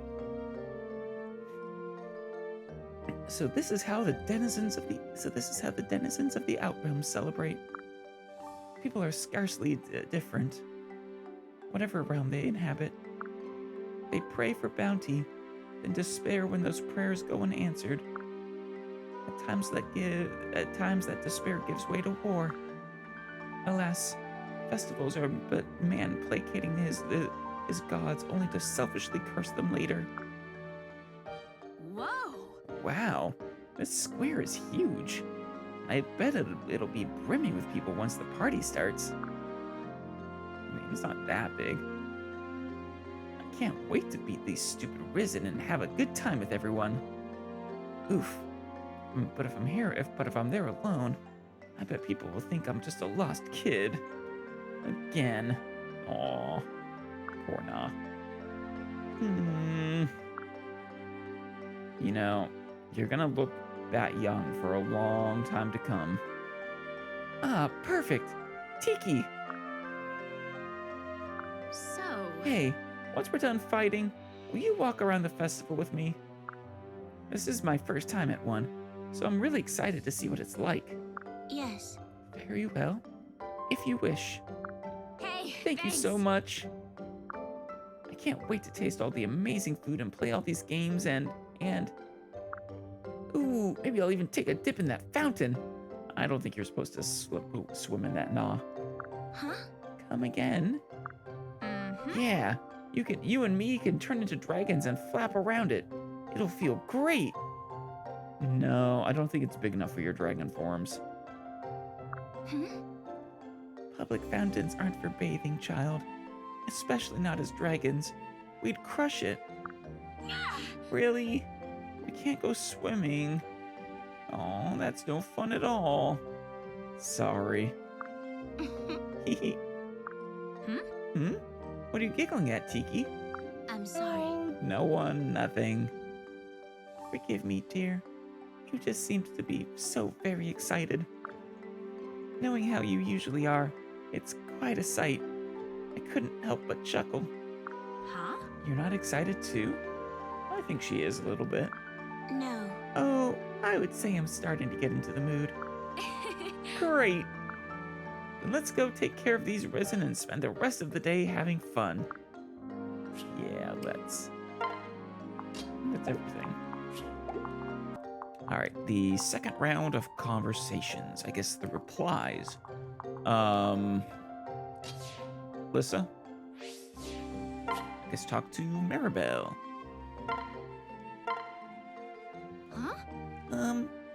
So this is how the denizens of the Outrealm celebrate. People are scarcely different. Whatever realm they inhabit, they pray for bounty, then despair when those prayers go unanswered. At times that despair gives way to war. Alas, festivals are but man placating his gods only to selfishly curse them later. Whoa. Wow, this square is huge. I bet it'll be brimming with people once the party starts. Maybe it's not that big. I can't wait to beat these stupid Risen and have a good time with everyone. Oof. But if I'm there alone, I bet people will think I'm just a lost kid. Again. Aw. Poor Na. You're gonna look that young for a long time to come. Ah, perfect. Tiki! So. Hey, once we're done fighting, will you walk around the festival with me? This is my first time at one, so I'm really excited to see what it's like. Yes. Very well. if you wish. Hey, Thank you so much. I can't wait to taste all the amazing food and play all these games and... Ooh, maybe I'll even take a dip in that fountain. I don't think you're supposed to swim in that, nah. Huh? Come again? Mm-hmm. Yeah, you and me can turn into dragons and flap around it. It'll feel great. No, I don't think it's big enough for your dragon forms. Hmm? Public fountains aren't for bathing, child. Especially not as dragons. We'd crush it. Really? We can't go swimming. Oh, that's no fun at all. Sorry. Hmm? What are you giggling at, Tiki? I'm sorry. No one, nothing. Forgive me, dear. You just seemed to be so very excited. Knowing how you usually are, it's quite a sight. I couldn't help but chuckle. Huh? You're not excited too? I think she is a little bit. No. Oh, I would say I'm starting to get into the mood. Great. Then let's go take care of these resin and spend the rest of the day having fun. Yeah, let's. That's everything. All right, the second round of conversations. I guess the replies. Lissa. I guess talk to Maribel. Huh?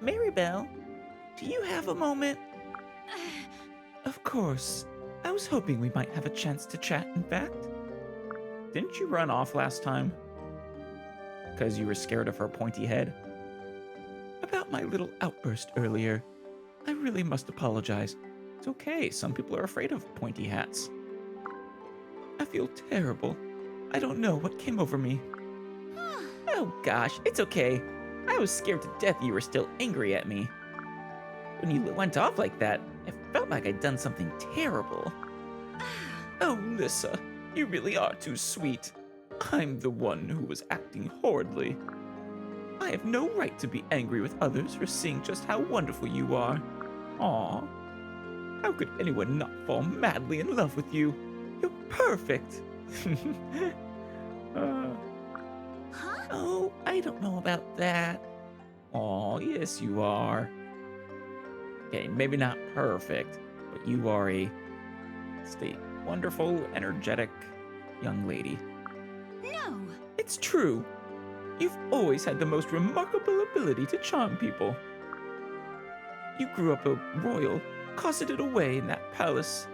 Maribel, do you have a moment? Of course. I was hoping we might have a chance to chat, in fact. Didn't you run off last time? Because you were scared of her pointy head? About my little outburst earlier. I really must apologize. It's okay, some people are afraid of pointy hats. I feel terrible. I don't know what came over me. Oh gosh, it's okay. I was scared to death you were still angry at me. When you went off like that, it felt like I'd done something terrible. Oh, Lissa, you really are too sweet. I'm the one who was acting horridly. I have no right to be angry with others for seeing just how wonderful you are. Aw. How could anyone not fall madly in love with you? You're perfect. Huh? Oh, I don't know about that. Aw, yes you are. Okay, maybe not perfect, but you are a wonderful, energetic young lady. No. It's true. You've always had the most remarkable ability to charm people. You grew up a royal, cosseted away in that palace.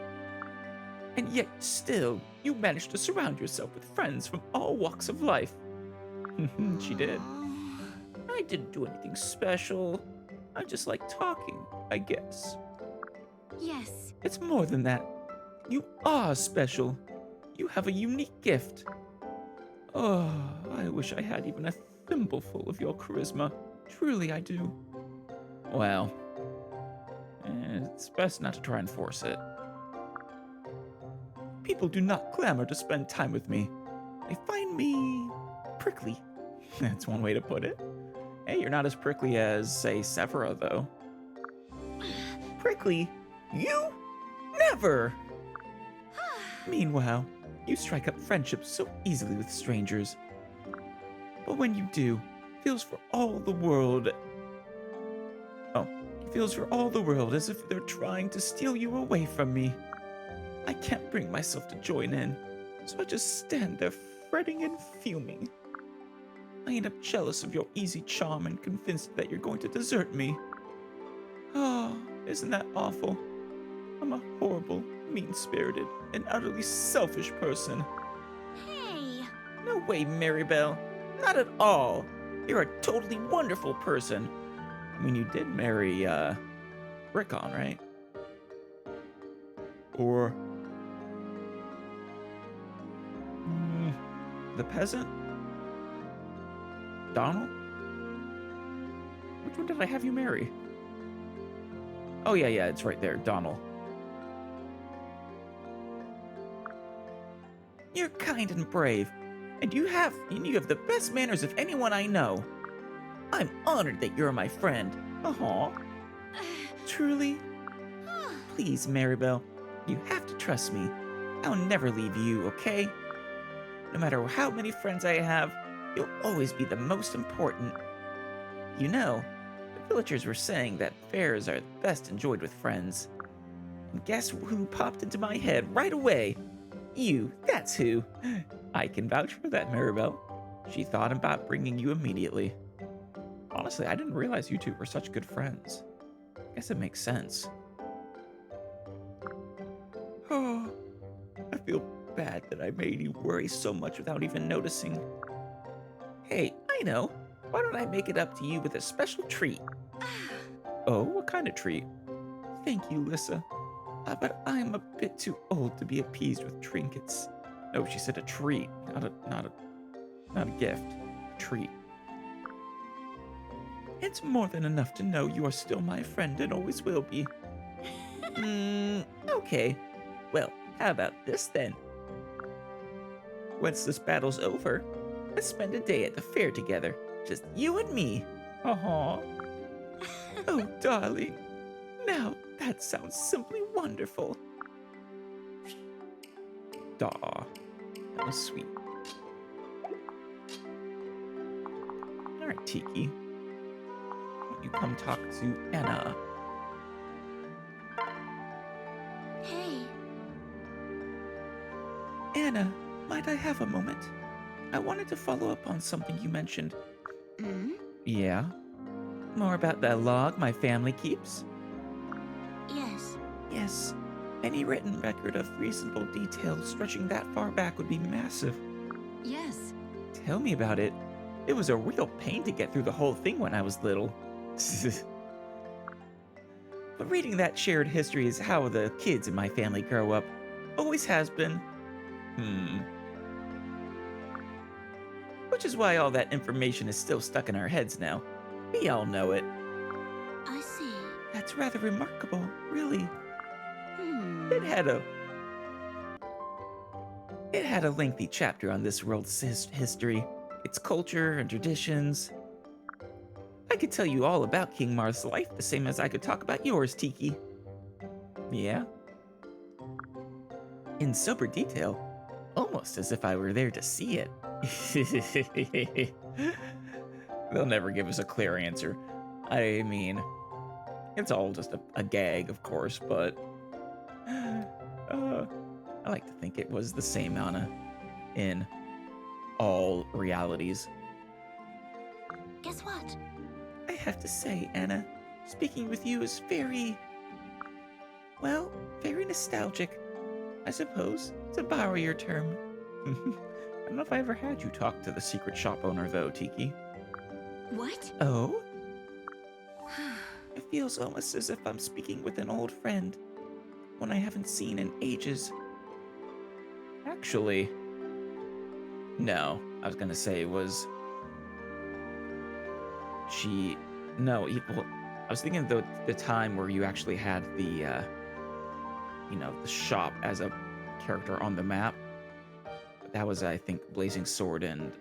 And yet still, you managed to surround yourself with friends from all walks of life. She did. I didn't do anything special. I just like talking, I guess. Yes. It's more than that. You are special. You have a unique gift. Oh, I wish I had even a thimbleful of your charisma. Truly, I do. Well, it's best not to try and force it. People do not clamor to spend time with me. They find me prickly. That's one way to put it. Hey, you're not as prickly as, say, Severa, though. Prickly? You? Never! Meanwhile, you strike up friendships so easily with strangers. But when you do, it feels for all the world... Oh, it feels for all the world as if they're trying to steal you away from me. I can't bring myself to join in, so I just stand there fretting and fuming. I end up jealous of your easy charm and convinced that you're going to desert me. Oh, isn't that awful? I'm a horrible, mean-spirited, and utterly selfish person. Hey. No way, Maribel. Not at all. You're a totally wonderful person. I mean, you did marry, Rickon, right? Or... the peasant? Donald? Which one did I have you marry? Oh, yeah, it's right there, Donald. You're kind and brave, and you have the best manners of anyone I know. I'm honored that you're my friend. Truly? Please, Maribel, You have to trust me. I'll never leave you, okay? No matter how many friends I have, you'll always be the most important. You know, the villagers were saying that fairs are best enjoyed with friends. And guess who popped into my head right away? You, that's who. I can vouch for that, Maribel. She thought about bringing you immediately. Honestly, I didn't realize you two were such good friends. Guess it makes sense. Oh, I feel bad that I made you worry so much without even noticing. Hey, I know. Why don't I make it up to you with a special treat? Oh, what kind of treat? Thank you, Lissa. But I'm a bit too old to be appeased with trinkets. No, she said a treat, not a gift. A treat. It's more than enough to know you are still my friend and always will be. Okay. Well, how about this then? Once this battle's over, let's spend a day at the fair together. Just you and me. Oh, darling. Now, that sounds simply wonderful. Aw, that was sweet. Alright, Tiki. Why don't you come talk to Anna? Hey. Anna, might I have a moment? I wanted to follow up on something you mentioned. Yeah? More about the log my family keeps? Yes. Yes. Any written record of reasonable detail stretching that far back would be massive. Yes. Tell me about it. It was a real pain to get through the whole thing when I was little. But reading that shared history is how the kids in my family grow up. Always has been. Which is why all that information is still stuck in our heads now. We all know it. I see. That's rather remarkable, really. It had a lengthy chapter on this world's history, its culture and traditions. I could tell you all about King Marth's life the same as I could talk about yours, Tiki. Yeah? In sober detail, almost as if I were there to see it. They'll never give us a clear answer. I mean, it's all just a gag, of course, but I like to think it was the same, Anna, in all realities. Guess what? I have to say, Anna, speaking with you is very nostalgic, I suppose, to borrow your term. I don't know if I ever had you talk to the secret shop owner, though, Tiki. What? Oh? It feels almost as if I'm speaking with an old friend, one I haven't seen in ages. Actually, no, I was gonna say it was... I was thinking the time where you actually had the shop as a character on the map. That was, I think, Blazing Sword and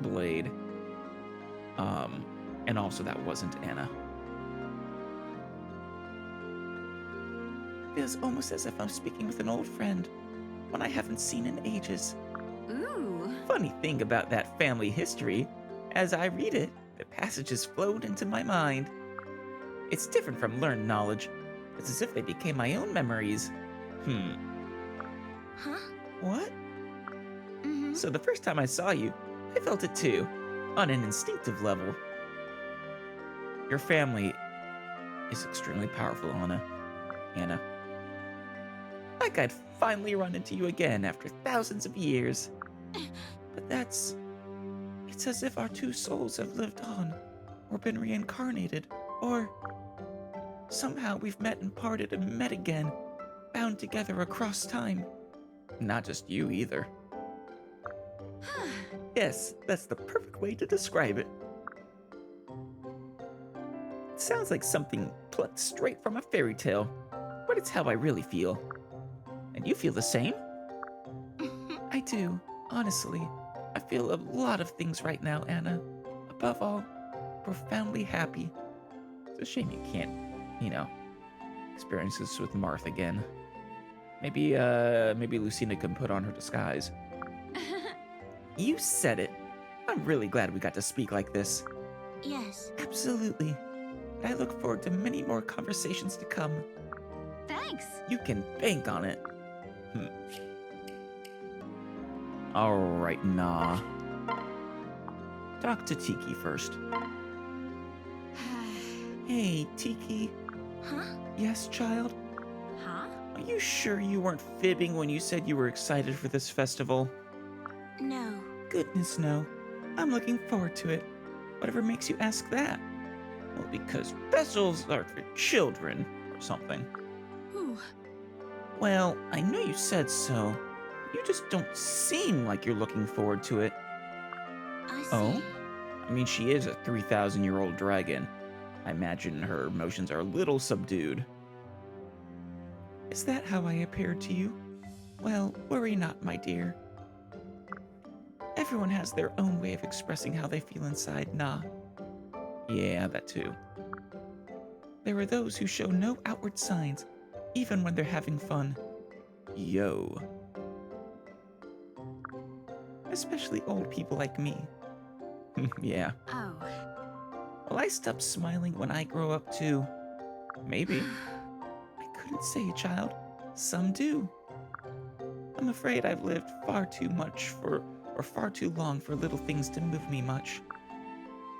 Blade. And also that wasn't Anna. Feels almost as if I'm speaking with an old friend, one I haven't seen in ages. Ooh. Funny thing about that family history, as I read it, the passages flowed into my mind. It's different from learned knowledge. It's as if they became my own memories. Huh? What? Mm-hmm. So the first time I saw you, I felt it too, on an instinctive level. Your family is extremely powerful, Anna. Like I'd finally run into you again after thousands of years. But it's as if our two souls have lived on, or been reincarnated, or somehow we've met and parted and met again, bound together across time. Not just you either. Yes, that's the perfect way to describe it. It sounds like something plucked straight from a fairy tale, but it's how I really feel. And you feel the same? I do, honestly. I feel a lot of things right now, Anna. Above all, profoundly happy. It's a shame you can't, experience this with Marth again. Maybe Lucina can put on her disguise. You said it. I'm really glad we got to speak like this. Yes. Absolutely. I look forward to many more conversations to come. Thanks. You can bank on it. Alright, nah. Talk to Tiki first. Hey, Tiki. Huh? Yes, child? Huh? Are you sure you weren't fibbing when you said you were excited for this festival? No. Goodness, no. I'm looking forward to it. Whatever makes you ask that? Well, because festivals are for children, or something. Ooh. Well, I know you said so. You just don't seem like you're looking forward to it. I see. Oh? I mean, she is a 3,000-year-old dragon. I imagine her emotions are a little subdued. Is that how I appeared to you? Well, worry not, my dear. Everyone has their own way of expressing how they feel inside, nah. Yeah, that too. There are those who show no outward signs, even when they're having fun. Yo. Especially old people like me. Yeah. Oh. Will I stop smiling when I grow up too? Maybe. I couldn't say, child. Some do. I'm afraid I've lived far too long for little things to move me much.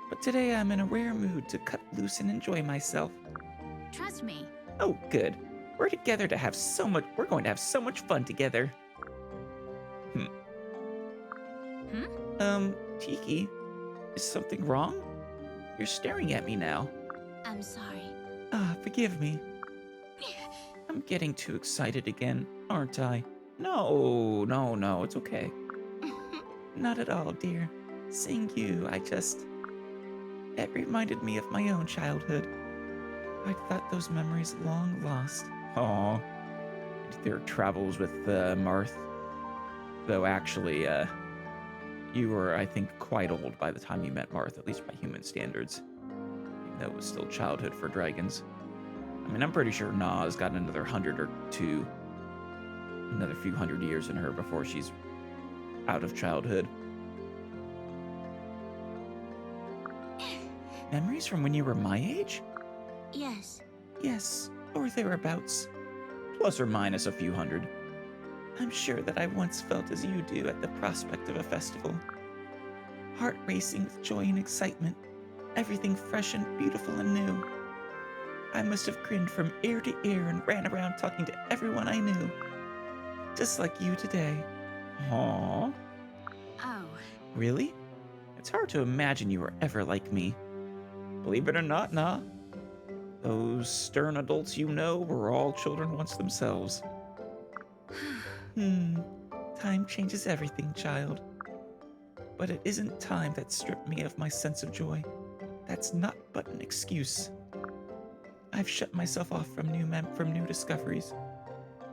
But today I'm in a rare mood to cut loose and enjoy myself. Trust me. Oh, good. We're going to have so much fun together. Tiki, is something wrong? You're staring at me now. I'm sorry. Ah, forgive me. I'm getting too excited again, aren't I? No, it's okay. Not at all, dear. Seeing you, it reminded me of my own childhood. I'd thought those memories long lost. Aw. Their travels with Marth. Though actually, you were, I think, quite old by the time you met Marth, at least by human standards. Even though it was still childhood for dragons. I mean, I'm pretty sure Na's got another 100 or two, another few hundred years in her before she's out of childhood. Memories from when you were my age? Yes. Yes, or thereabouts. Plus or minus a few hundred. I'm sure that I once felt as you do at the prospect of a festival. Heart racing with joy and excitement, everything fresh and beautiful and new. I must have grinned from ear to ear and ran around talking to everyone I knew. Just like you today. Aww. Oh. Really? It's hard to imagine you were ever like me. Believe it or not, nah. Those stern adults you know were all children once themselves. Time changes everything, child. But it isn't time that stripped me of my sense of joy. That's not but an excuse. I've shut myself off from new discoveries,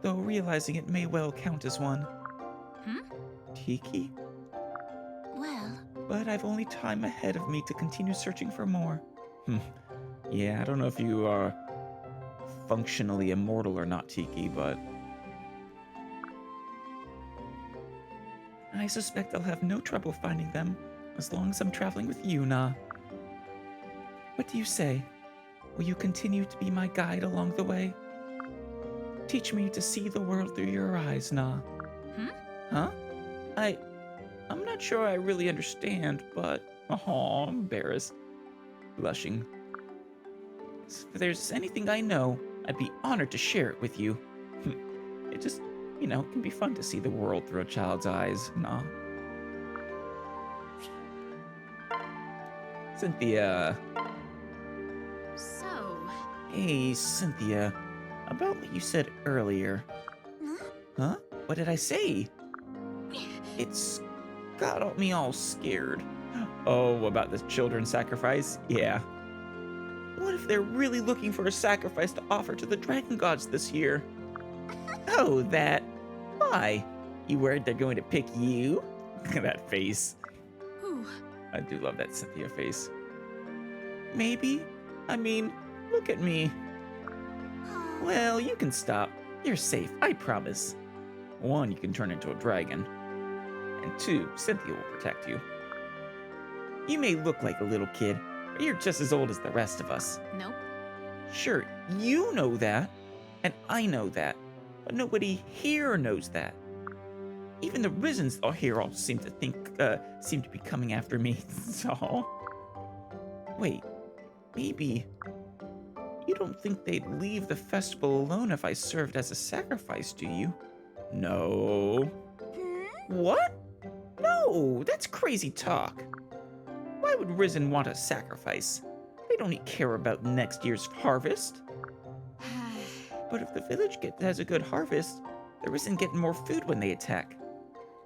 though realizing it may well count as one. Tiki? Well. But I've only time ahead of me to continue searching for more. Yeah, I don't know if you are functionally immortal or not, Tiki, but I suspect I'll have no trouble finding them as long as I'm traveling with you, Na. What do you say? Will you continue to be my guide along the way? Teach me to see the world through your eyes, Na. Huh? I'm not sure I really understand, but I'm embarrassed. Blushing. If there's anything I know, I'd be honored to share it with you. It just, can be fun to see the world through a child's eyes, nah. Cynthia. So. Hey, Cynthia. About what you said earlier. Huh? What did I say? It's got me all scared. Oh, about the children sacrifice? Yeah. What if they're really looking for a sacrifice to offer to the dragon gods this year? Oh, that. Why? You worried they're going to pick you? That face. Ooh. I do love that Cynthia face. Maybe. I mean, look at me. Well, you can stop. You're safe, I promise. 1, you can turn into a dragon. And 2, Cynthia will protect you. You may look like a little kid, but you're just as old as the rest of us. Nope. Sure, you know that, and I know that, but nobody here knows that. Even the Risens here all seem to be coming after me. So, wait, maybe you don't think they'd leave the festival alone if I served as a sacrifice, do you? No. What? No, that's crazy talk. Why would Risen want a sacrifice? They don't care about next year's harvest. But if the village has a good harvest, the Risen get more food when they attack.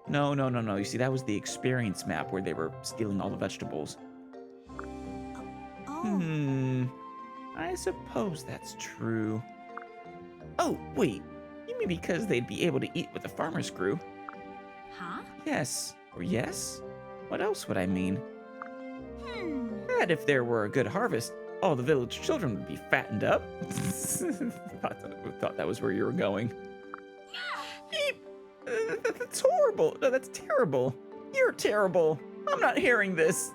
No. You see, that was the experience map where they were stealing all the vegetables. Oh. I suppose that's true. Oh, wait. You mean because they'd be able to eat with the farmer's crew? Huh? Yes. Or yes? What else would I mean? Hmm. That if there were a good harvest, all the village children would be fattened up. Thought that was where you were going. Eep! That's horrible. No, that's terrible. You're terrible. I'm not hearing this.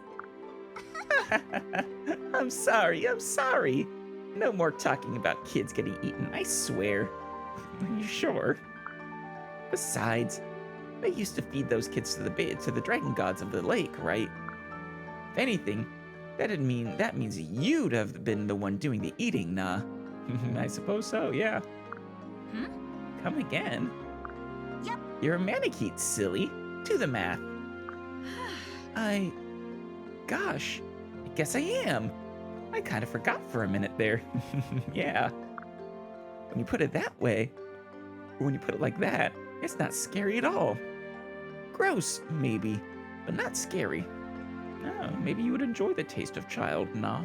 I'm sorry. No more talking about kids getting eaten, I swear. Are you sure? Besides, they used to feed those kids to the dragon gods of the lake, right? If anything, that means you'd have been the one doing the eating, nah? I suppose so, yeah. Come again? Yep. You're a manicheet, silly. Do the math. Gosh, I guess I am. I kind of forgot for a minute there. Yeah. When you put it that way, or when you put it like that, it's not scary at all. Gross, maybe, but not scary. Oh, maybe you would enjoy the taste of child, nah?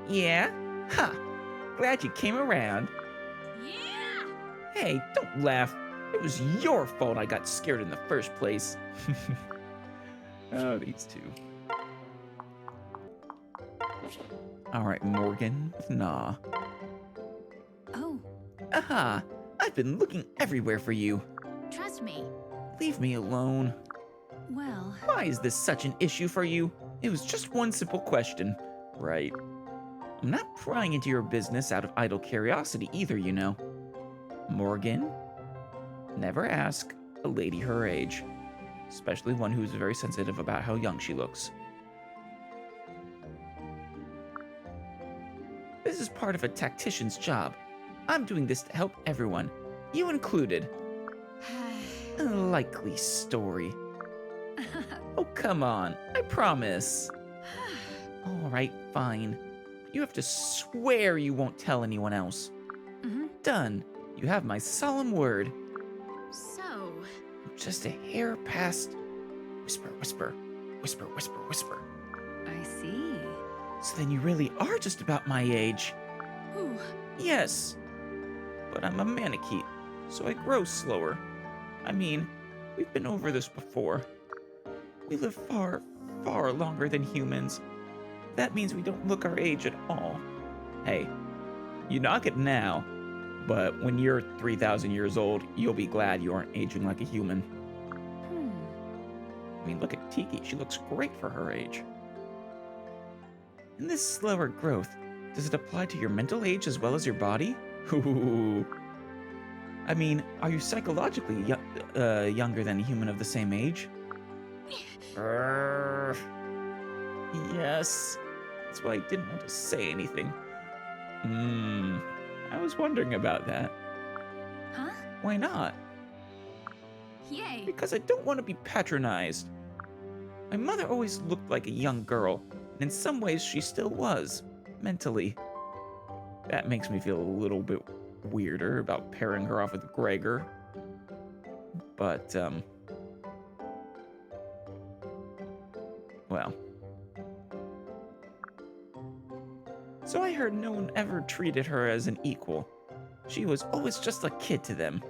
Yeah? Ha! Glad you came around. Yeah. Hey, don't laugh. It was your fault I got scared in the first place. Oh, these two. Alright, Morgan. Nah. Oh, Aha! I've been looking everywhere for you. trust me. Leave me alone. Well, Why is this such an issue for you? It was just one simple question. Right. I'm not prying into your business out of idle curiosity either, you know. Morgan, never ask a lady her age, especially one who's very sensitive about how young she looks. This is part of a tactician's job. I'm doing this to help everyone, you included. A likely story. Oh, come on. I promise. All right, fine. You have to swear you won't tell anyone else. Done. You have my solemn word. So, Just a hair past. Whisper, whisper, whisper, whisper, whisper. I see. So then you really are just about my age. Ooh, Yes. But I'm a manicheet, so I grow slower. I mean, we've been over this before. We live far, far longer than humans. That means we don't look our age at all. Hey, you knock it now, but when you're 3,000 years old, you'll be glad you aren't aging like a human. I mean, look at Tiki. She looks great for her age. And this slower growth, does it apply to your mental age as well as your body? Ooh. I mean, are you psychologically younger than a human of the same age? Yes. That's why I didn't want to say anything. I was wondering about that. huh? Why not? Yay. Because I don't want to be patronized. My mother always looked like a young girl, and in some ways she still was, mentally. That makes me feel a little bit weirder about pairing her off with Gregor. But, well. So I heard no one ever treated her as an equal. She was always just a kid to them.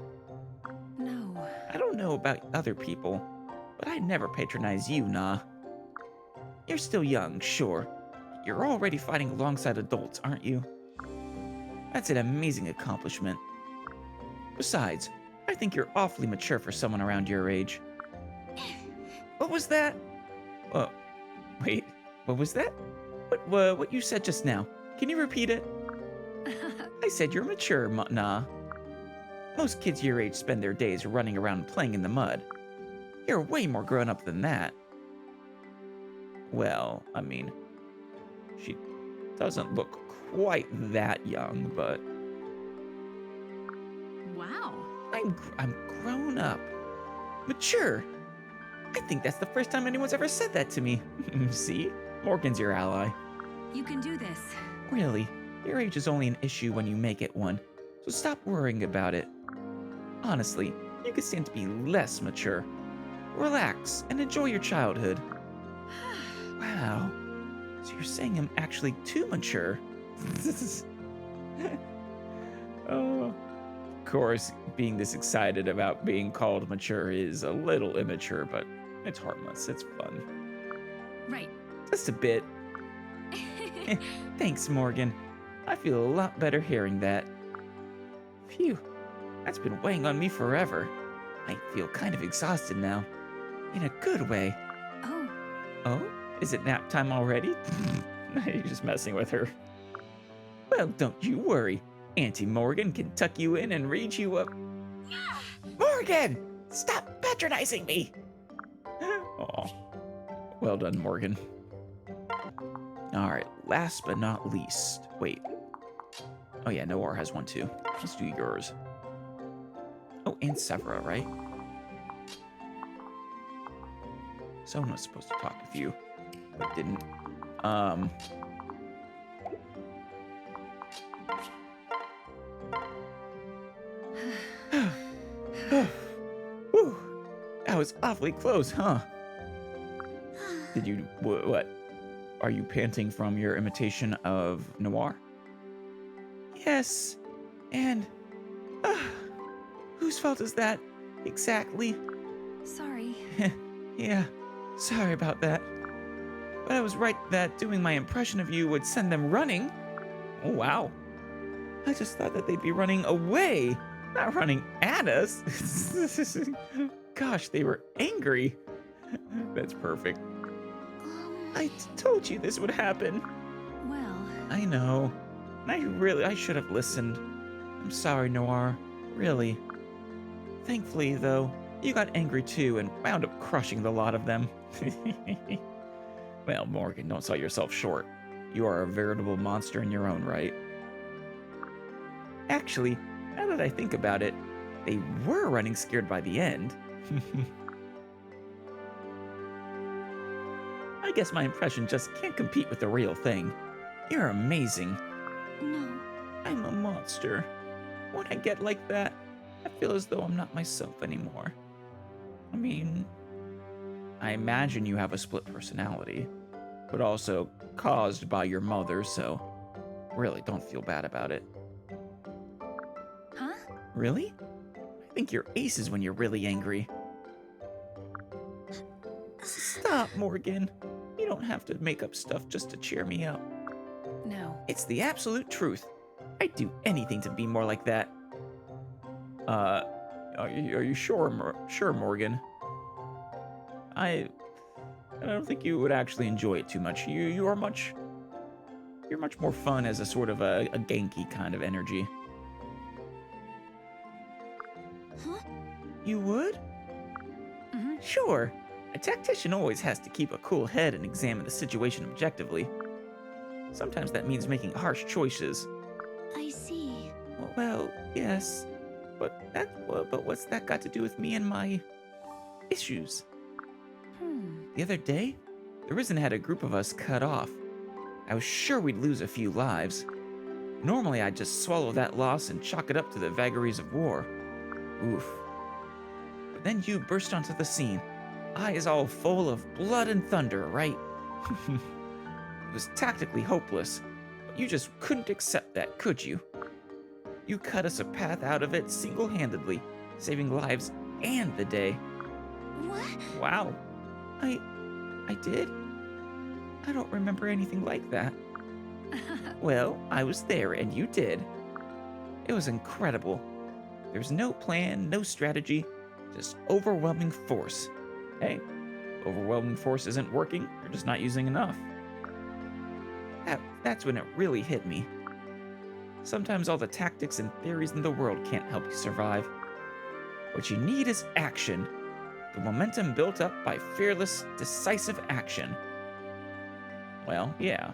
No. I don't know about other people, but I'd never patronize you, nah. You're still young, sure. You're already fighting alongside adults, aren't you? That's an amazing accomplishment. Besides, I think you're awfully mature for someone around your age. What was that? Uh, wait, what was that? What you said just now? Can you repeat it? I said you're mature, nah. Most kids your age spend their days running around playing in the mud. You're way more grown up than that. Well, I mean, she doesn't look quite that young, but Wow. I'm grown up. Mature. I think that's the first time anyone's ever said that to me. See? Morgan's your ally. You can do this. Really, your age is only an issue when you make it one, so stop worrying about it. Honestly, you could stand to be less mature. Relax and enjoy your childhood. Wow, so you're saying I'm actually too mature? Oh, of course, being this excited about being called mature is a little immature, but it's harmless, it's fun. Right. Just a bit. Thanks, Morgan. I feel a lot better hearing that. Phew, that's been weighing on me forever. I feel kind of exhausted now. In a good way. Oh. Oh? Is it nap time already? You're just messing with her. Well, don't you worry. Auntie Morgan can tuck you in and read you up. Morgan! Stop patronizing me! Aw. Well done, Morgan. Alright, last but not least. Wait. Oh yeah, Noir has one too. Let's do yours. Oh, and Severa, right? Someone was supposed to talk with you, but didn't. Whew. That was awfully close, huh? Did you, what? Are you panting from your imitation of Noir? Yes, and, whose fault is that, exactly? Sorry. Yeah, sorry about that. But I was right that doing my impression of you would send them running. Oh, wow. I just thought that they'd be running away, not running at us. Gosh, they were angry. That's perfect. I told you this would happen. Well. I know. I should have listened. I'm sorry, Noir. Really. Thankfully, though, you got angry too and wound up crushing the lot of them. Well, Morgan, don't sell yourself short. You are a veritable monster in your own right. Actually, now that I think about it, they were running scared by the end. I guess my impression just can't compete with the real thing. You're amazing. No. I'm a monster. When I get like that, I feel as though I'm not myself anymore. I mean, I imagine you have a split personality, but also caused by your mother, so really don't feel bad about it. Huh? Really? I think you're aces when you're really angry. Stop, Morgan. You don't have to make up stuff just to cheer me up. No. It's the absolute truth. I'd do anything to be more like that. Are you sure, Morgan? I don't think you would actually enjoy it too much. You're much more fun as a sort of a Genki kind of energy. Huh? You would? Mm-hmm. Sure. A tactician always has to keep a cool head and examine the situation objectively. Sometimes that means making harsh choices. I see. Well, yes. But what's that got to do with me and my issues? The other day, the Risen had a group of us cut off. I was sure we'd lose a few lives. Normally, I'd just swallow that loss and chalk it up to the vagaries of war. Oof. But then you burst onto the scene, eyes all full of blood and thunder, right? It was tactically hopeless, but you just couldn't accept that, could you? You cut us a path out of it single-handedly, saving lives and the day. What? Wow. I did? I don't remember anything like that. Well, I was there and you did. It was incredible. There was no plan, no strategy, just overwhelming force. Hey, overwhelming force isn't working, you're just not using enough. That's when it really hit me. Sometimes all the tactics and theories in the world can't help you survive. What you need is action. The momentum built up by fearless, decisive action. Well, yeah.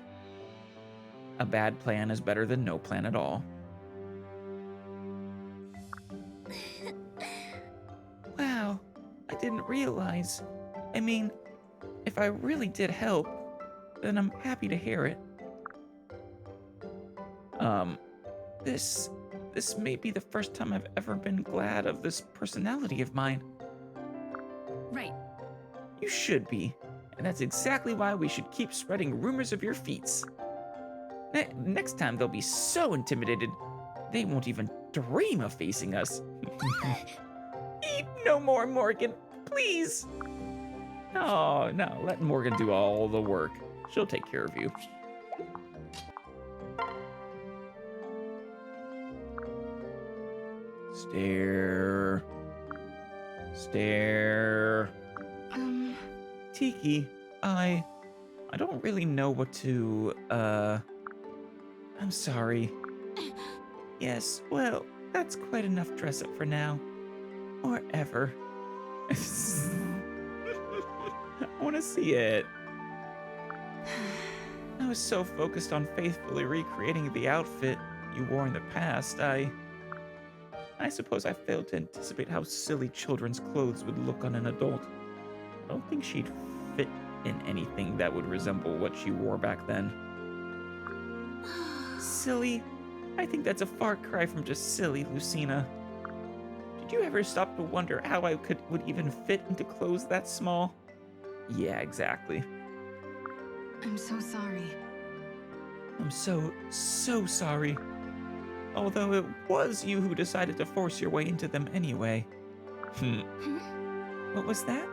A bad plan is better than no plan at all. Wow, I didn't realize. I mean, if I really did help, then I'm happy to hear it. This may be the first time I've ever been glad of this personality of mine. Right. You should be, and that's exactly why we should keep spreading rumors of your feats. Next time they'll be so intimidated, they won't even dream of facing us. Eat no more, Morgan, please. Oh, no, let Morgan do all the work. She'll take care of you. Stare. Stare. Tiki, I don't really know what to, I'm sorry. Yes, well, that's quite enough dress up for now. Or ever. I want to see it. I was so focused on faithfully recreating the outfit you wore in the past, I suppose I failed to anticipate how silly children's clothes would look on an adult. I don't think she'd fit in anything that would resemble what she wore back then. Silly? I think that's a far cry from just silly, Lucina. Did you ever stop to wonder how I would even fit into clothes that small? Yeah, exactly. I'm so sorry. I'm so sorry. Although it was you who decided to force your way into them anyway. What was that?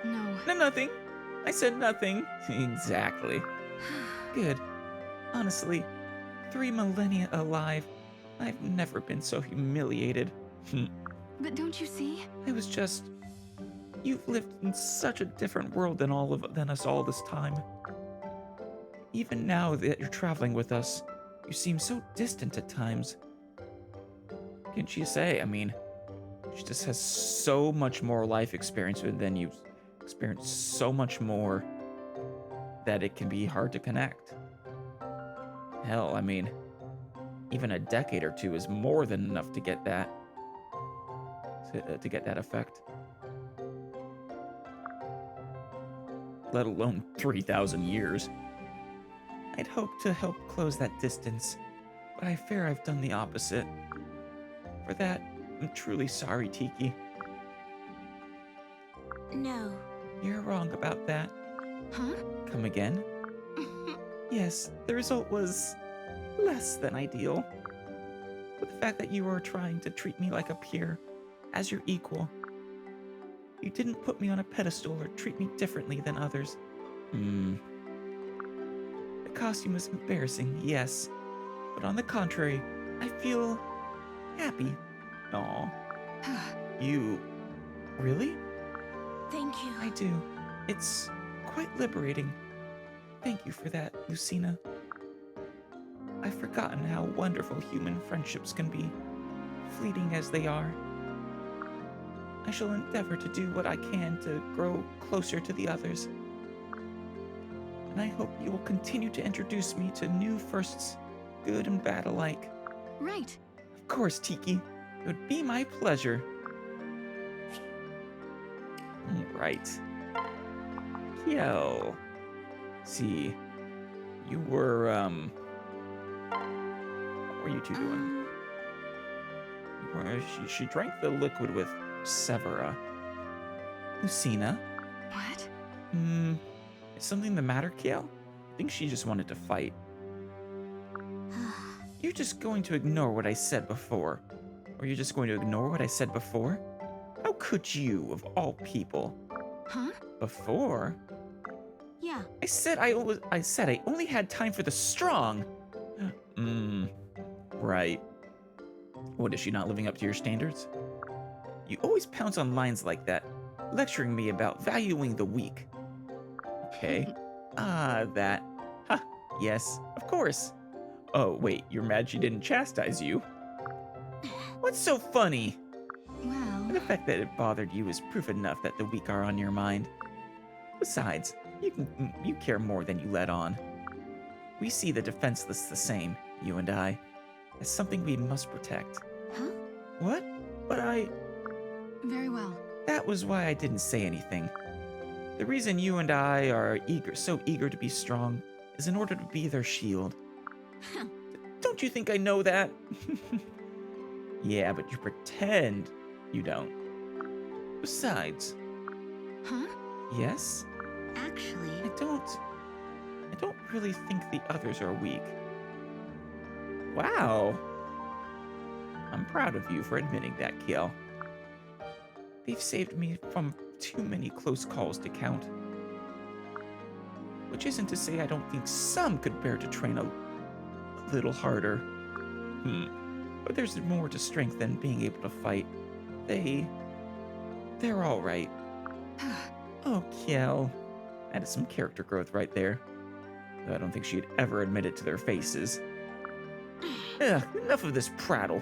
No. No, nothing. I said nothing. Exactly. Good. Honestly, 3 millennia alive, I've never been so humiliated. But don't you see? It was just... You've lived in such a different world than us all this time. Even now that you're traveling with us, you seem so distant at times. Can't you say? I mean, she just has so much more life experience than you've experienced, so much more that it can be hard to connect. Hell, I mean, even a decade or two is more than enough to get that effect. Let alone 3,000 years. I'd hoped to help close that distance, but I fear I've done the opposite. For that, I'm truly sorry, Tiki. No. You're wrong about that. Huh? Come again? Yes, the result was less than ideal. But the fact that you were trying to treat me like a peer, as your equal. You didn't put me on a pedestal or treat me differently than others. The costume was embarrassing, yes. But on the contrary, I feel happy. Aw. You... Really? Thank you. I do. It's quite liberating. Thank you for that, Lucina. I've forgotten how wonderful human friendships can be, fleeting as they are. I shall endeavor to do what I can to grow closer to the others. And I hope you will continue to introduce me to new firsts, good and bad alike. Right. Of course, Tiki. It would be my pleasure. Right. Kiel. See, you were, what were you two doing? She drank the liquid with Severa. Lucina? What? Is something the matter, Kiel? I think she just wanted to fight. You're just going to ignore what I said before. Or you're just going to ignore what I said before? How could you, of all people? Huh? Before? Yeah. I said I only had time for the strong. Right. What, is she not living up to your standards? You always pounce on lines like that, lecturing me about valuing the weak. Okay. That. Ha, yes, of course. Oh, wait, you're mad she didn't chastise you? What's so funny? Well, The fact that it bothered you is proof enough that the weak are on your mind. Besides, you care more than you let on. We see the defenseless the same, you and I, as something we must protect. huh? What? But Very well. that was why I didn't say anything. The reason you and I are so eager to be strong, is in order to be their shield. Don't you think I know that? Yeah, but you pretend you don't. Besides, Huh? yes? Actually, I don't really think the others are weak. Wow. I'm proud of you for admitting that, Kiel. They've saved me from too many close calls to count. Which isn't to say I don't think some could bear to train a little harder. But there's more to strength than being able to fight. They're all right. Oh, Kiel. That is some character growth right there. Though I don't think she'd ever admit it to their faces. Ugh, enough of this prattle.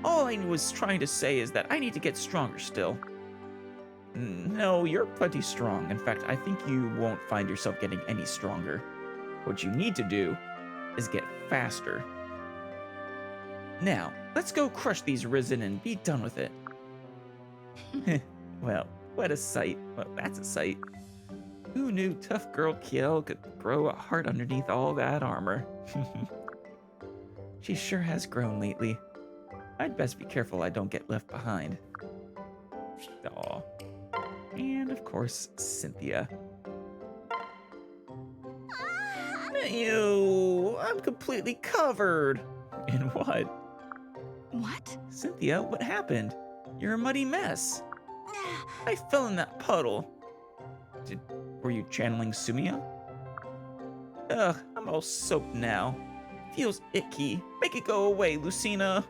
All I was trying to say is that I need to get stronger still. No, you're plenty strong. In fact, I think you won't find yourself getting any stronger. What you need to do is get faster. Now, let's go crush these Risen and be done with it. Well, what a sight. Well, that's a sight. Who knew tough girl Kiel could grow a heart underneath all that armor? She sure has grown lately. I'd best be careful I don't get left behind. Aw. And of course, Cynthia. Ew, I'm completely covered. In what? what? Cynthia, what happened? You're a muddy mess. I fell in that puddle. Were you channeling Sumia? Ugh, I'm all soaked now. Feels icky. Make it go away, Lucina.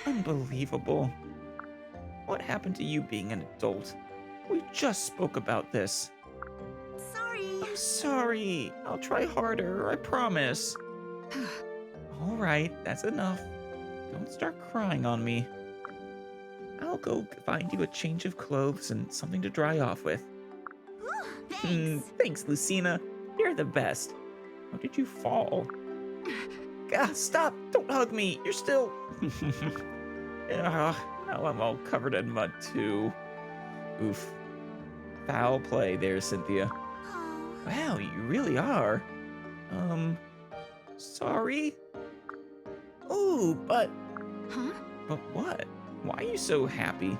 Unbelievable. What happened to you being an adult? We just spoke about this. Sorry. I'm sorry. I'll try harder, I promise. All right, that's enough. Don't start crying on me. I'll go find you a change of clothes and something to dry off with. Thanks. Thanks, Lucina. You're the best. How did you fall? Stop! Don't hug me. You're still. Now I'm all covered in mud too. Oof. Foul play there, Cynthia. Oh, Wow, you really are. Sorry? Ooh, but huh? what? Why are you so happy?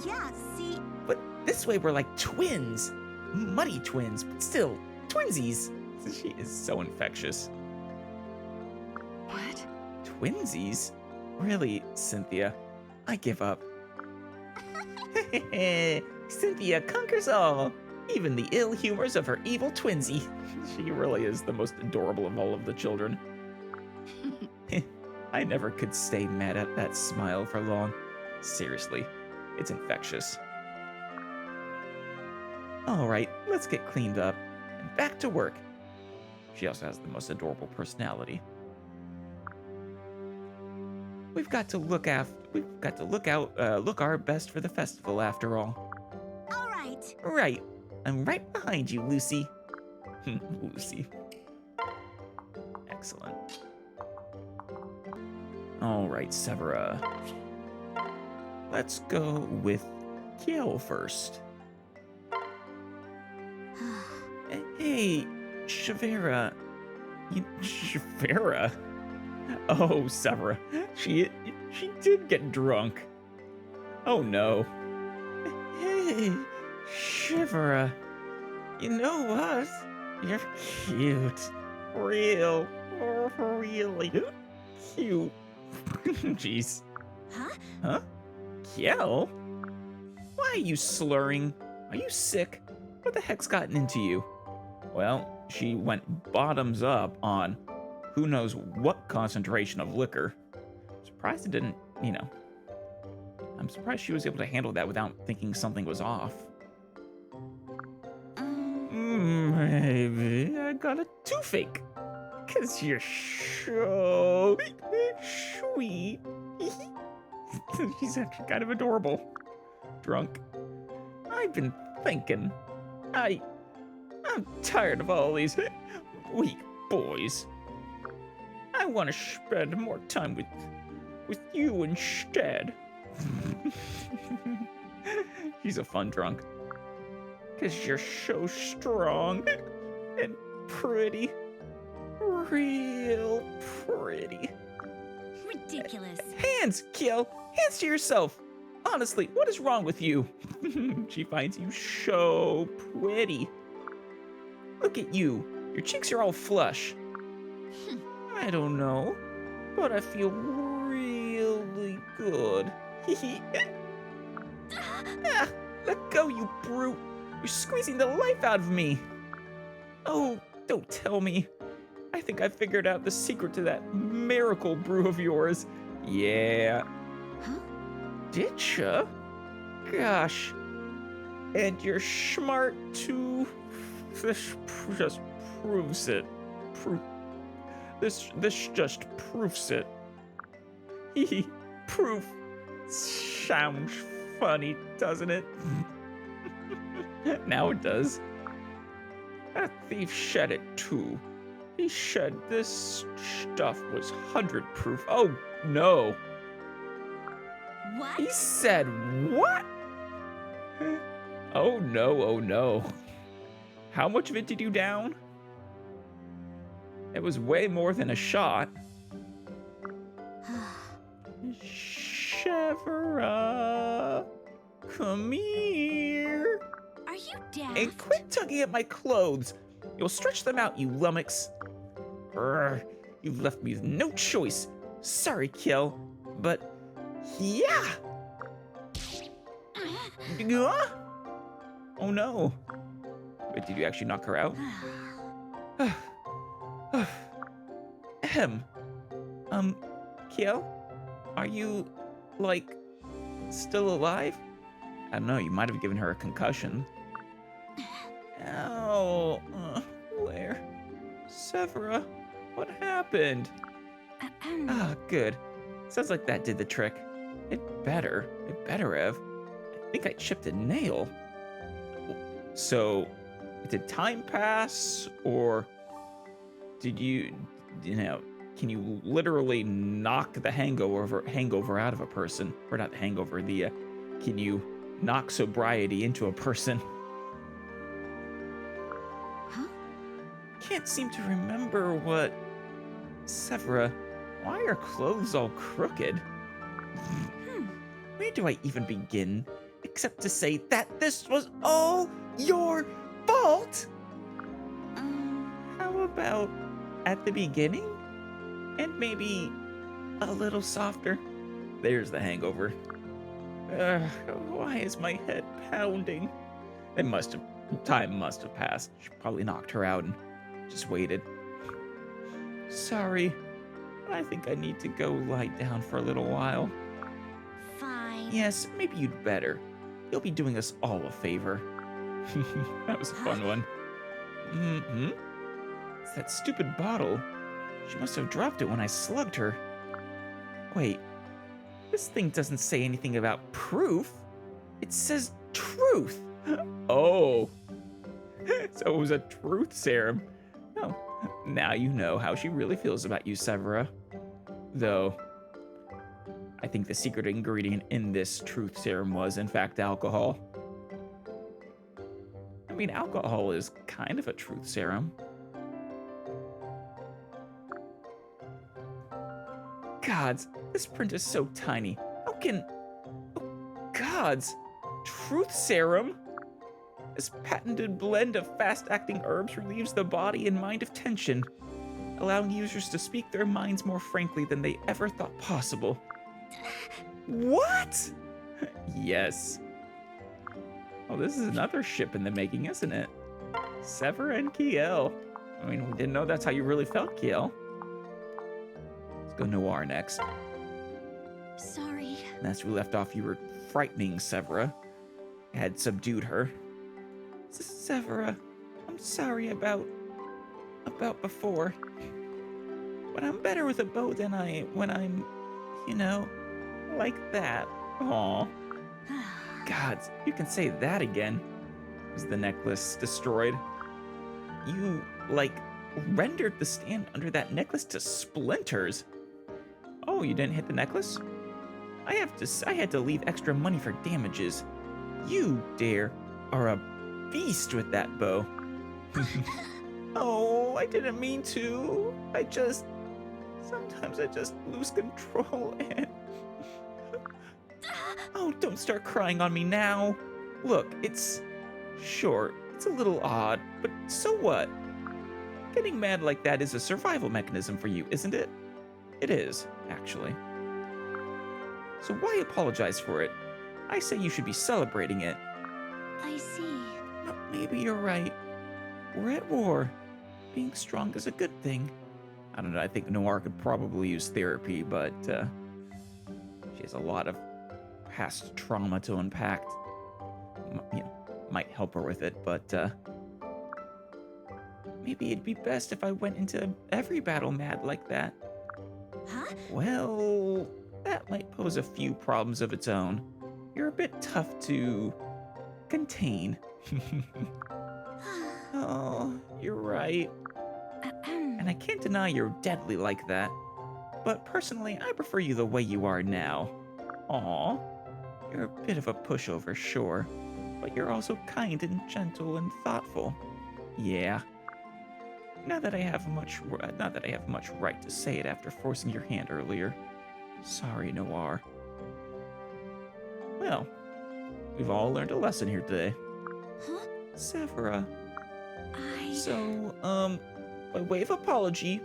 Yeah, see, But this way we're like twins. Muddy twins, but still, twinsies. She is so infectious. what? Twinsies? Really, Cynthia? I give up. Cynthia conquers all, even the ill humors of her evil twinsy. She really is the most adorable of all of the children. I never could stay mad at that smile for long. Seriously, it's infectious. All right, let's get cleaned up and back to work. She also has the most adorable personality. We've got to look our best for the festival after all. All right. Right. I'm right behind you, Lucy. Lucy. Excellent. All right, Severa. Let's go with Kiel first. Hey, Shavera. Shavera? Oh, Severa. She did get drunk. Oh no. Hey, Shivera. You know what? You're cute. Really cute. Jeez. Huh? Huh? Kiel? Why are you slurring? Are you sick? What the heck's gotten into you? Well, she went bottoms up on who knows what concentration of liquor. surprised it didn't, I'm surprised she was able to handle that without thinking something was off. Maybe I got a toothache. 'Cause you're so sweet. She's actually kind of adorable. Drunk. I've been thinking. I'm tired of all these weak boys. I want to spend more time with you instead. She's a fun drunk. 'Cause you're so strong and pretty. Real pretty. Ridiculous. Hands, Kiel! Hands to yourself! Honestly, what is wrong with you? She finds you so pretty. Look at you. Your cheeks are all flush. I don't know, but I feel really good. Ah, let go, you brute. You're squeezing the life out of me. Oh, don't tell me. I think I figured out the secret to that miracle brew of yours. Yeah. Huh? Did ya? Gosh. And you're smart too. This just proves it. This just proves it. Proof. Sounds funny, doesn't it? Now it does. That thief shed it too. He said this stuff was 100 proof. Oh no. What? He said what? Oh no, oh no. How much of it did you down? It was way more than a shot. Shevra, come here. Are you daft? And quit tugging at my clothes. You'll stretch them out, you lummox. You've left me with no choice. Sorry, Kiel, but yeah. Oh no. Wait, did you actually knock her out? Kiel, are you, like, still alive? I don't know, you might have given her a concussion. Ow. Where? Severa, what happened? Ah, good. Sounds like that did the trick. It better have. I think I chipped a nail. So, did time pass, or did can you literally knock the hangover out of a person? Or not the hangover, can you knock sobriety into a person? Huh? Can't seem to remember what... Severa, why are clothes all crooked? Where do I even begin? Except to say that this was all your fault? How about at the beginning? And maybe a little softer? There's the hangover. Why is my head pounding? Time must have passed. She probably knocked her out and just waited. Sorry, but I think I need to go lie down for a little while. Fine. Yes, maybe you'd better. You'll be doing us all a favor. That was a fun one. Mm-hmm. It's that stupid bottle. She must have dropped it when I slugged her. Wait, this thing doesn't say anything about proof. It says truth. Oh. So it was a truth serum. Oh, now you know how she really feels about you, Severa. Though, I think the secret ingredient in this truth serum was, in fact, alcohol. I mean, alcohol is kind of a truth serum. Gods, this print is so tiny. How can... Oh, gods! Truth serum? This patented blend of fast-acting herbs relieves the body and mind of tension, allowing users to speak their minds more frankly than they ever thought possible. What? Yes. Oh, this is another ship in the making, isn't it? Severa and Kiel. I mean, we didn't know that's how you really felt, Kiel. Let's go Noir next. Sorry. Last we left off, you were frightening Severa. Had subdued her. Severa, I'm sorry about before. But I'm better with a bow than when I'm, like that. Aw. God, you can say that again. Was the necklace destroyed? You, rendered the stand under that necklace to splinters. Oh, you didn't hit the necklace? I had to leave extra money for damages. You, dare, are a beast with that bow. Oh, I didn't mean to. Sometimes I just lose control and... Oh, don't start crying on me now. Look, it's a little odd, but so what? Getting mad like that is a survival mechanism for you, isn't it? It is, actually. So why apologize for it? I say you should be celebrating it. I see. Maybe you're right. We're at war. Being strong is a good thing. I don't know, I think Noir could probably use therapy, but she has a lot of past trauma to unpack. Might help her with it, but maybe it'd be best if I went into every battle mad like that. Huh? Well, that might pose a few problems of its own. You're a bit tough to contain. Oh, you're right. And I can't deny you're deadly like that. But personally, I prefer you the way you are now. Aw, you're a bit of a pushover, sure. But you're also kind and gentle and thoughtful. Yeah. Not that I have much right to say it after forcing your hand earlier. Sorry, Noir. Well, we've all learned a lesson here today. Huh? Severa. I... So, by way of apology,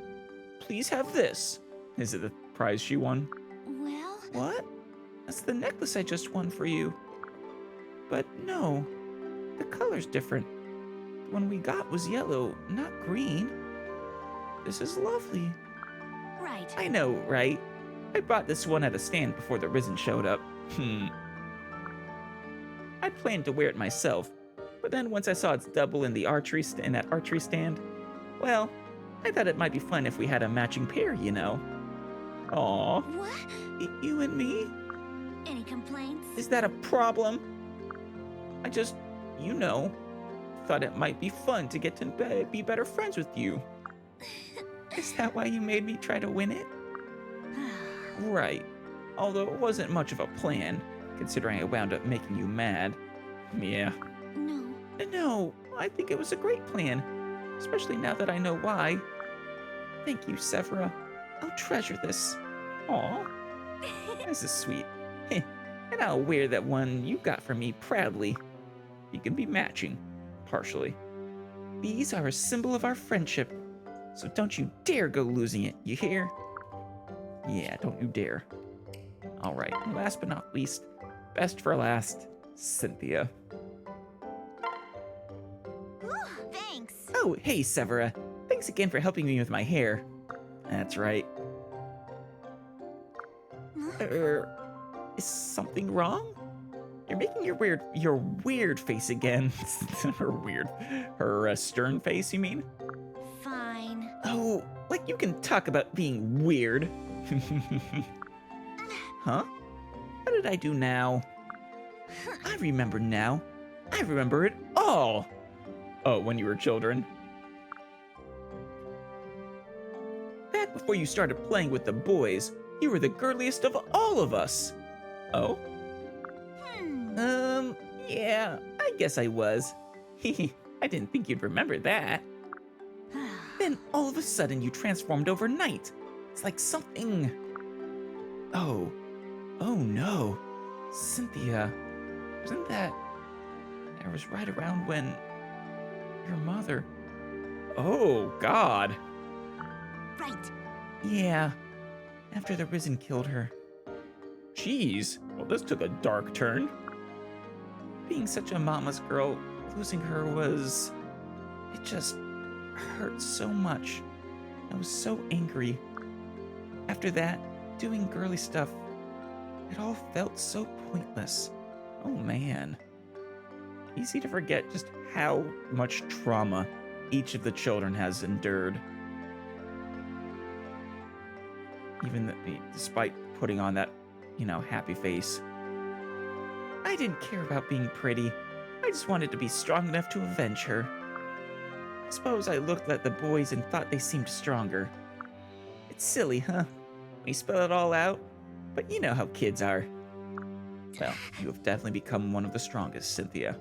please have this. Is it the prize she won? Well... What? That's the necklace I just won for you. But no, the color's different. The one we got was yellow, not green. This is lovely. Right. I know, right? I bought this one at a stand before the Risen showed up. I planned to wear it myself, but then once I saw its double in that archery stand, well, I thought it might be fun if we had a matching pair, you know. Aw. What? You and me? Any complaints? Is that a problem? I just, thought it might be fun to get to be better friends with you. Is that why you made me try to win it? Right. Although it wasn't much of a plan, considering I wound up making you mad. Yeah. No. No, I think it was a great plan, especially now that I know why. Thank you, Severa. I'll treasure this. Aw, this is sweet. And I'll wear that one you got for me proudly. You can be matching, partially. These are a symbol of our friendship, so don't you dare go losing it, you hear? Yeah, don't you dare. All right, last but not least, best for last, Cynthia. Ooh, thanks. Oh, hey, Severa. Thanks again for helping me with my hair. That's right. Is something wrong? You're making your weird face again. Her stern face, you mean? Fine. Oh, like you can talk about being weird. Huh? What did I do now? I remember now. I remember it all. Oh, when you were children. Back before you started playing with the boys, you were the girliest of all of us. Oh? Yeah, I guess I was. I didn't think you'd remember that. Then all of a sudden you transformed overnight. It's like something... Oh no. Cynthia, wasn't that... It was right around when... Your mother... Oh, God. Right. Yeah, after the Risen killed her. Jeez, well this took a dark turn. Being such a mama's girl, losing her was... It just hurt so much. I was so angry. After that, doing girly stuff It all felt so pointless. Oh man. Easy to forget just how much trauma each of the children has endured. Despite putting on that, happy face. I didn't care about being pretty. I just wanted to be strong enough to avenge her. I suppose I looked at the boys and thought they seemed stronger. It's silly, huh? When you spell it all out, but you know how kids are. Well, you have definitely become one of the strongest, Cynthia.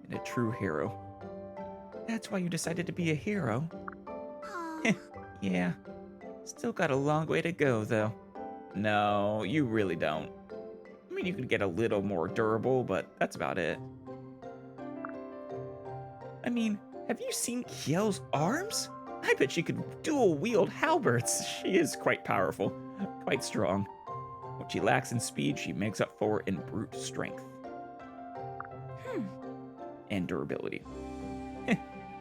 And a true hero. That's why you decided to be a hero? Aw. Yeah. Still got a long way to go, though. No, you really don't. I mean, you could get a little more durable, but that's about it. I mean, have you seen Kiel's arms? I bet she could dual-wield halberds. She is quite powerful, quite strong. What she lacks in speed, she makes up for in brute strength. And durability.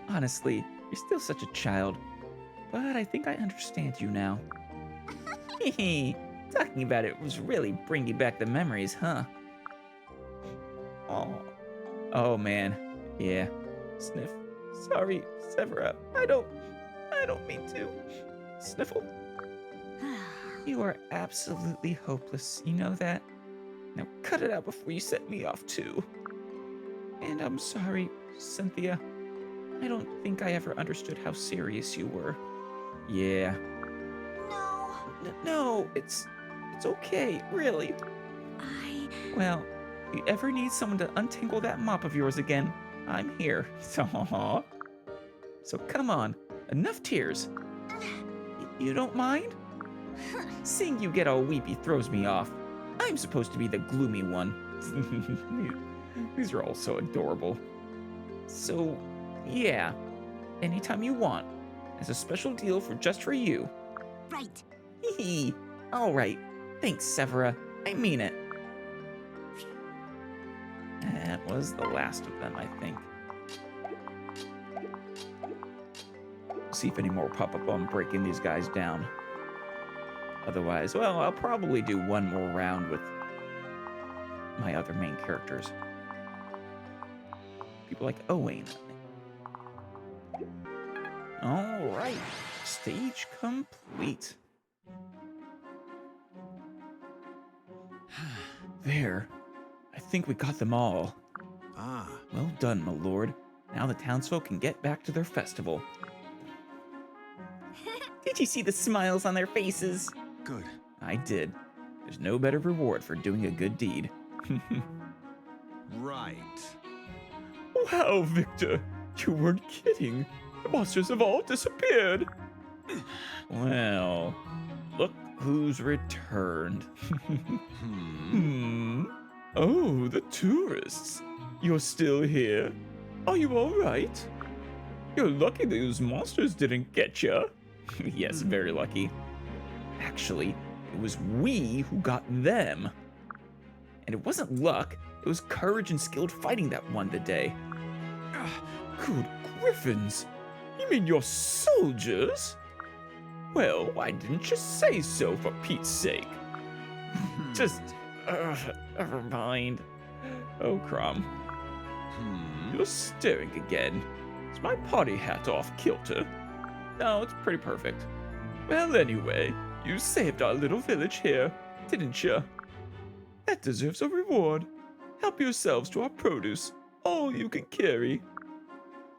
Honestly, you're still such a child. But I think I understand you now. Hehe, talking about it was really bringing back the memories, huh? Oh man, yeah. Sniff. Sorry, Severa. I don't mean to. Sniffle. You are absolutely hopeless, you know that? Now cut it out before you set me off too. And I'm sorry, Cynthia. I don't think I ever understood how serious you were. Yeah. No. No, it's okay, really. Well, if you ever need someone to untangle that mop of yours again, I'm here. Aww. So come on, enough tears. You don't mind? Seeing you get all weepy throws me off. I'm supposed to be the gloomy one. These are all so adorable. So, yeah, anytime you want. As a special deal just for you. Right. Hee. All right. Thanks, Severa. I mean it. That was the last of them, I think. See if any more pop up on breaking these guys down. Otherwise, well, I'll probably do one more round with my other main characters. People like Owain. All right, stage complete. There, I think we got them all. Ah, Well done, my lord. Now the townsfolk can get back to their festival. Did you see the smiles on their faces? good. I did. There's no better reward for doing a good deed. Right. Wow, Victor, you weren't kidding. The monsters have all disappeared. Well, look who's returned. Oh, the tourists. You're still here? Are you all right? You're lucky those monsters didn't get you. Yes, very lucky. Actually, it was we who got them. And it wasn't luck, it was courage and skilled fighting that won the day. Good griffins. You mean you're soldiers? Well, why didn't you say so for Pete's sake? Just, never mind. Oh, Chrom. You're staring again. Is my party hat off kilter? No, it's pretty perfect. Well, anyway, you saved our little village here, didn't you? That deserves a reward. Help yourselves to our produce, all you can carry.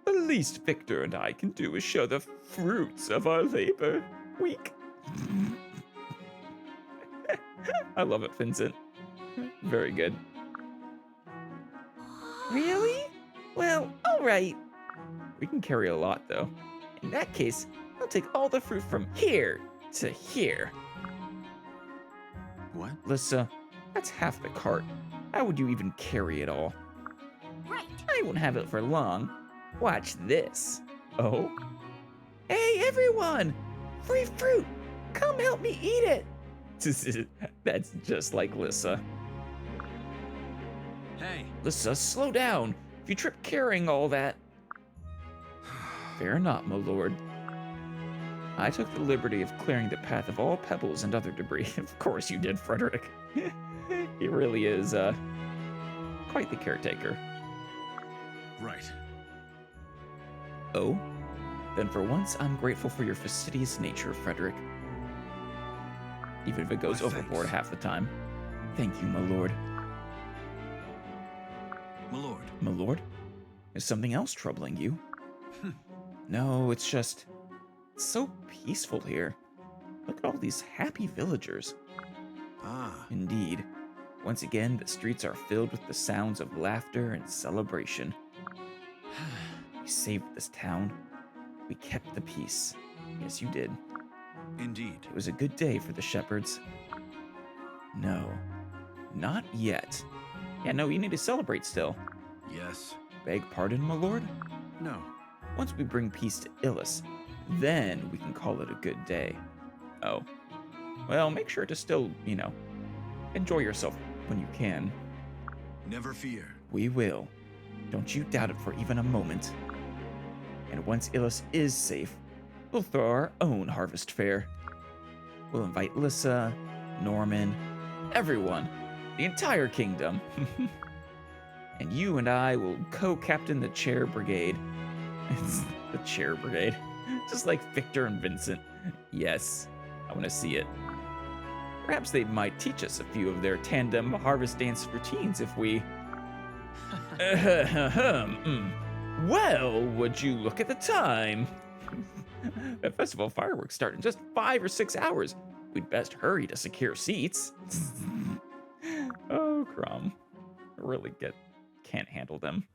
The least Victor and I can do is show the fruits of our labor. Weak. I love it, Vincent. Very good. Really? Well, alright. We can carry a lot, though. In that case, I'll take all the fruit from here to here. What? Lissa, that's half the cart. How would you even carry it all? Right. I won't have it for long. Watch this. Oh? Hey, everyone! Free fruit! Come help me eat it! That's just like Lissa. Hey. Lissa, slow down. If you trip carrying all that... Fear not, my lord. I took the liberty of clearing the path of all pebbles and other debris. Of course you did, Frederick. He really is quite the caretaker. Right. Oh? Then for once, I'm grateful for your fastidious nature, Frederick. Even if it goes Why, overboard thanks. half the time. Thank you, my lord. My lord. My lord? Is something else troubling you? Hmm. No, it's just... It's so peaceful here. Look at all these happy villagers. Ah, Indeed. Once again, the streets are filled with the sounds of laughter and celebration. We saved this town. We kept the peace. Yes, you did. indeed. It was a good day for the shepherds. No, not yet. Yeah, no, you need to celebrate still. Yes. Beg pardon, my lord? No. Once we bring peace to Illis, then we can call it a good day. Oh. Well, make sure to still, enjoy yourself when you can. Never fear. We will. Don't you doubt it for even a moment. And once Illis is safe, we'll throw our own harvest fair. We'll invite Lissa, Norman, everyone, the entire kingdom. And you and I will co-captain the chair brigade. It's the chair brigade. Just like Victor and Vincent. Yes, I want to see it. Perhaps they might teach us a few of their tandem harvest dance routines if we... Well, would you look at the time? That festival fireworks start in just 5 or 6 hours. We'd best hurry to secure seats. Oh, Chrom. I really can't handle them.